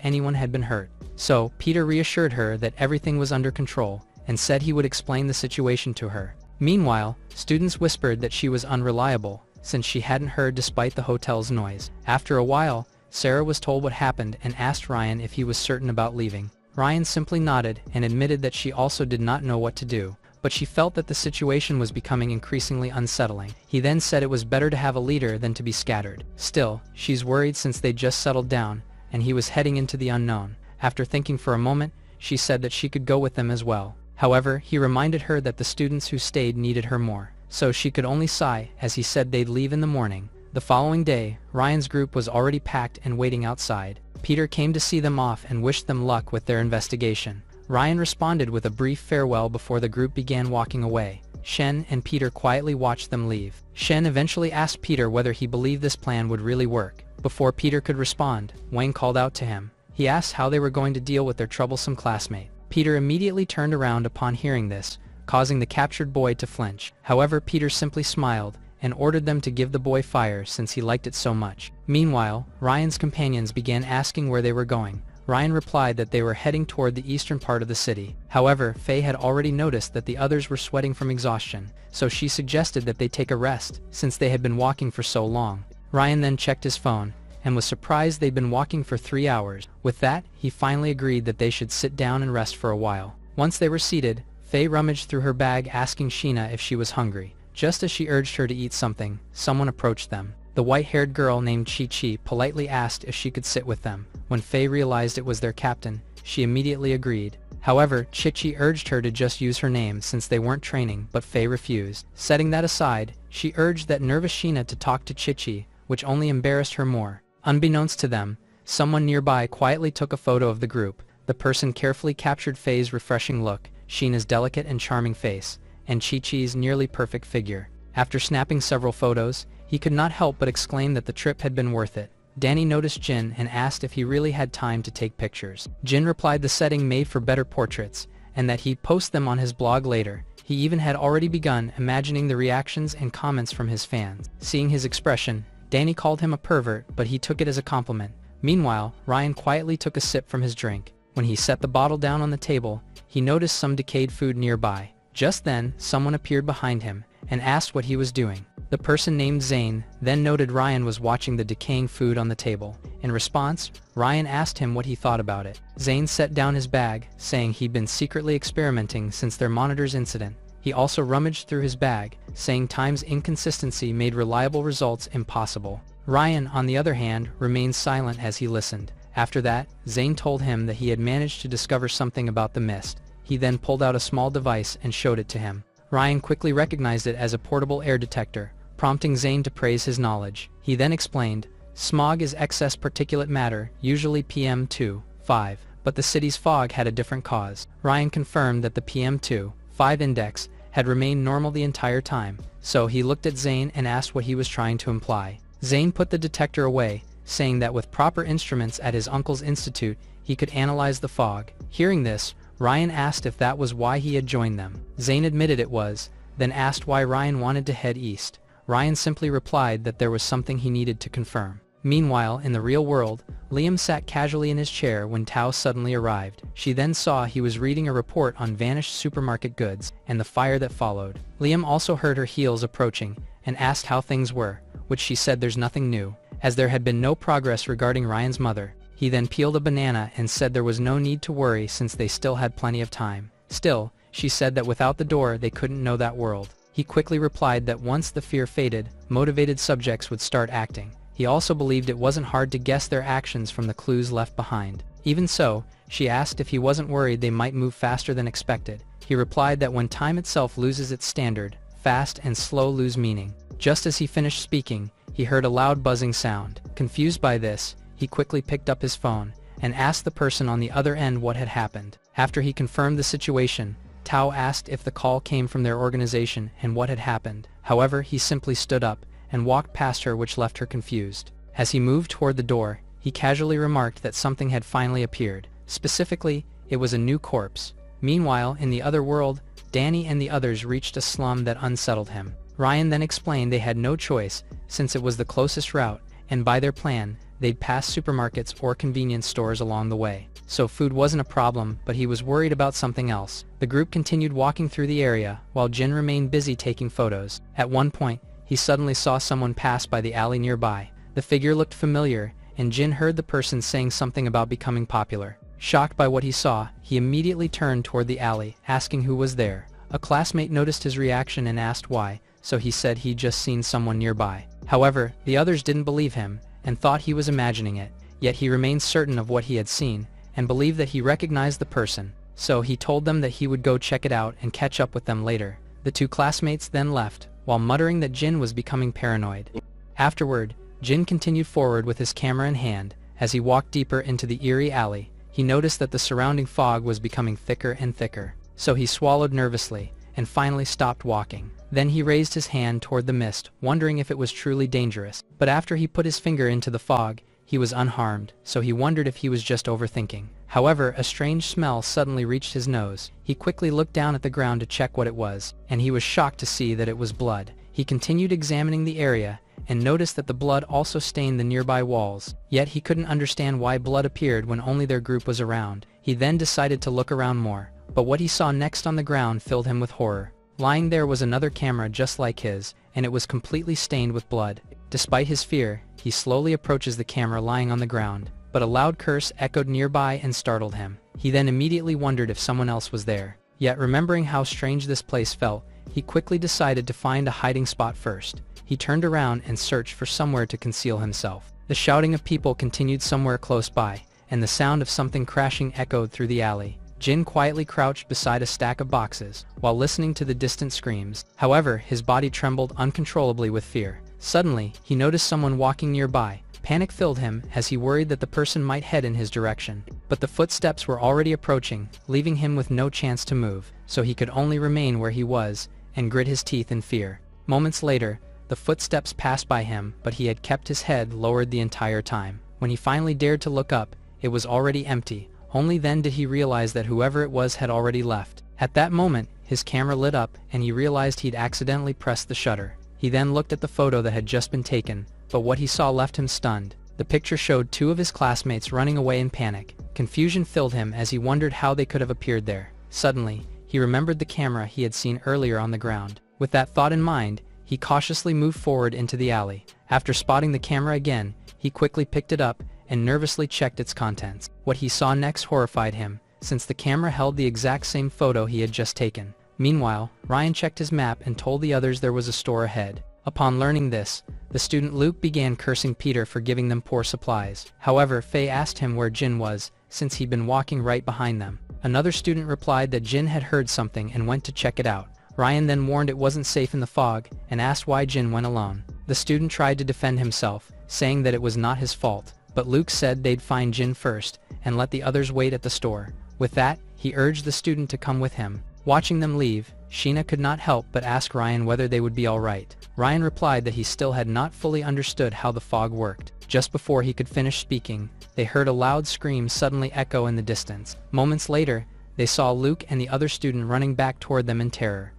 anyone had been hurt. So, Peter reassured her that everything was under control, and said he would explain the situation to her. Meanwhile, students whispered that she was unreliable, since she hadn't heard despite the hotel's noise. After a while, Sarah was told what happened and asked Ryan if he was certain about leaving. Ryan simply nodded and admitted that she also did not know what to do, but she felt that the situation was becoming increasingly unsettling. He then said it was better to have a leader than to be scattered. Still, she's worried since they just settled down, and he was heading into the unknown. After thinking for a moment, she said that she could go with them as well. However, he reminded her that the students who stayed needed her more, so she could only sigh as he said they'd leave in the morning. The following day, Ryan's group was already packed and waiting outside. Peter came to see them off and wished them luck with their investigation. Ryan responded with a brief farewell before the group began walking away. Shen and Peter quietly watched them leave. Shen eventually asked Peter whether he believed this plan would really work. Before Peter could respond, Wang called out to him. He asked how they were going to deal with their troublesome classmate. Peter immediately turned around upon hearing this, causing the captured boy to flinch. However, Peter simply smiled and ordered them to give the boy fire since he liked it so much. Meanwhile, Ryan's companions began asking where they were going. Ryan replied that they were heading toward the eastern part of the city. However, Faye had already noticed that the others were sweating from exhaustion, so she suggested that they take a rest, since they had been walking for so long. Ryan then checked his phone, and was surprised they'd been walking for 3 hours. With that, he finally agreed that they should sit down and rest for a while. Once they were seated, Faye rummaged through her bag asking Sheena if she was hungry. Just as she urged her to eat something, someone approached them. The white-haired girl named Chi-Chi politely asked if she could sit with them. When Faye realized it was their captain, she immediately agreed. However, Chi-Chi urged her to just use her name since they weren't training, but Faye refused. Setting that aside, she urged that nervous Sheena to talk to Chi-Chi, which only embarrassed her more. Unbeknownst to them, someone nearby quietly took a photo of the group. The person carefully captured Faye's refreshing look, Sheena's delicate and charming face, and Chi-Chi's nearly perfect figure. After snapping several photos, he could not help but exclaim that the trip had been worth it. Danny noticed Jin and asked if he really had time to take pictures. Jin replied the setting made for better portraits, and that he'd post them on his blog later. He even had already begun imagining the reactions and comments from his fans. Seeing his expression, Danny called him a pervert, but he took it as a compliment. Meanwhile, Ryan quietly took a sip from his drink. When he set the bottle down on the table, he noticed some decayed food nearby. Just then, someone appeared behind him, and asked what he was doing. The person named Zane then noted Ryan was watching the decaying food on the table. In response, Ryan asked him what he thought about it. Zane set down his bag, saying he'd been secretly experimenting since their monitor's incident. He also rummaged through his bag, saying time's inconsistency made reliable results impossible. Ryan, on the other hand, remained silent as he listened. After that, Zane told him that he had managed to discover something about the mist. He then pulled out a small device and showed it to him. Ryan quickly recognized it as a portable air detector, prompting Zane to praise his knowledge. He then explained, smog is excess particulate matter, usually PM2.5, but the city's fog had a different cause. Ryan confirmed that the PM2.5 index had remained normal the entire time, so he looked at Zane and asked what he was trying to imply. Zane put the detector away, saying that with proper instruments at his uncle's institute, he could analyze the fog. Hearing this, Ryan asked if that was why he had joined them. Zane admitted it was, then asked why Ryan wanted to head east. Ryan simply replied that there was something he needed to confirm. Meanwhile, in the real world, Liam sat casually in his chair when Tao suddenly arrived. She then saw he was reading a report on vanished supermarket goods and the fire that followed. Liam also heard her heels approaching and asked how things were, which she said there's nothing new, as there had been no progress regarding Ryan's mother. He then peeled a banana and said there was no need to worry since they still had plenty of time. Still, she said that without the door they couldn't know that world. He quickly replied that once the fear faded, motivated subjects would start acting. He also believed it wasn't hard to guess their actions from the clues left behind. Even so, she asked if he wasn't worried they might move faster than expected. He replied that when time itself loses its standard, fast and slow lose meaning. Just as he finished speaking, he heard a loud buzzing sound. Confused by this, he quickly picked up his phone and asked the person on the other end what had happened. After he confirmed the situation, Tao asked if the call came from their organization and what had happened. However, he simply stood up and walked past her, which left her confused. As he moved toward the door, he casually remarked that something had finally appeared. Specifically, it was a new corpse. Meanwhile, in the other world, Danny and the others reached a slum that unsettled him. Ryan then explained they had no choice, since it was the closest route, and by their plan, they'd pass supermarkets or convenience stores along the way. So food wasn't a problem, but he was worried about something else. The group continued walking through the area, while Jin remained busy taking photos. At one point, he suddenly saw someone pass by the alley nearby. The figure looked familiar, and Jin heard the person saying something about becoming popular. Shocked by what he saw, he immediately turned toward the alley, asking who was there. A classmate noticed his reaction and asked why, so he said he'd just seen someone nearby. However, the others didn't believe him, and thought he was imagining it, yet he remained certain of what he had seen, and believed that he recognized the person. So he told them that he would go check it out and catch up with them later. The two classmates then left, while muttering that Jin was becoming paranoid. Afterward, Jin continued forward with his camera in hand. As he walked deeper into the eerie alley, he noticed that the surrounding fog was becoming thicker and thicker. So he swallowed nervously, and finally stopped walking. Then he raised his hand toward the mist, wondering if it was truly dangerous. But after he put his finger into the fog, he was unharmed, so he wondered if he was just overthinking. However, a strange smell suddenly reached his nose. He quickly looked down at the ground to check what it was, and he was shocked to see that it was blood. He continued examining the area, and noticed that the blood also stained the nearby walls. Yet he couldn't understand why blood appeared when only their group was around. He then decided to look around more, but what he saw next on the ground filled him with horror. Lying there was another camera just like his, and it was completely stained with blood. Despite his fear, he slowly approaches the camera lying on the ground, but a loud curse echoed nearby and startled him. He then immediately wondered if someone else was there. Yet remembering how strange this place felt, he quickly decided to find a hiding spot first. He turned around and searched for somewhere to conceal himself. The shouting of people continued somewhere close by, and the sound of something crashing echoed through the alley. Jin quietly crouched beside a stack of boxes, while listening to the distant screams. However, his body trembled uncontrollably with fear. Suddenly, he noticed someone walking nearby. Panic filled him as he worried that the person might head in his direction. But the footsteps were already approaching, leaving him with no chance to move, so he could only remain where he was, and grit his teeth in fear. Moments later, the footsteps passed by him, but he had kept his head lowered the entire time. When he finally dared to look up, it was already empty. Only then did he realize that whoever it was had already left. At that moment, his camera lit up, and he realized he'd accidentally pressed the shutter. He then looked at the photo that had just been taken, but what he saw left him stunned. The picture showed two of his classmates running away in panic. Confusion filled him as he wondered how they could have appeared there. Suddenly, he remembered the camera he had seen earlier on the ground. With that thought in mind, he cautiously moved forward into the alley. After spotting the camera again, he quickly picked it up and nervously checked its contents. What he saw next horrified him, since the camera held the exact same photo he had just taken. Meanwhile, Ryan checked his map and told the others there was a store ahead. Upon learning this, the student Luke began cursing Peter for giving them poor supplies. However, Faye asked him where Jin was, since he'd been walking right behind them. Another student replied that Jin had heard something and went to check it out. Ryan then warned it wasn't safe in the fog, and asked why Jin went alone. The student tried to defend himself, saying that it was not his fault, but Luke said they'd find Jin first, and let the others wait at the store. With that, he urged the student to come with him. Watching them leave, Sheena could not help but ask Ryan whether they would be alright. Ryan replied that he still had not fully understood how the fog worked. Just before he could finish speaking, they heard a loud scream suddenly echo in the distance. Moments later, they saw Luke and the other student running back toward them in terror.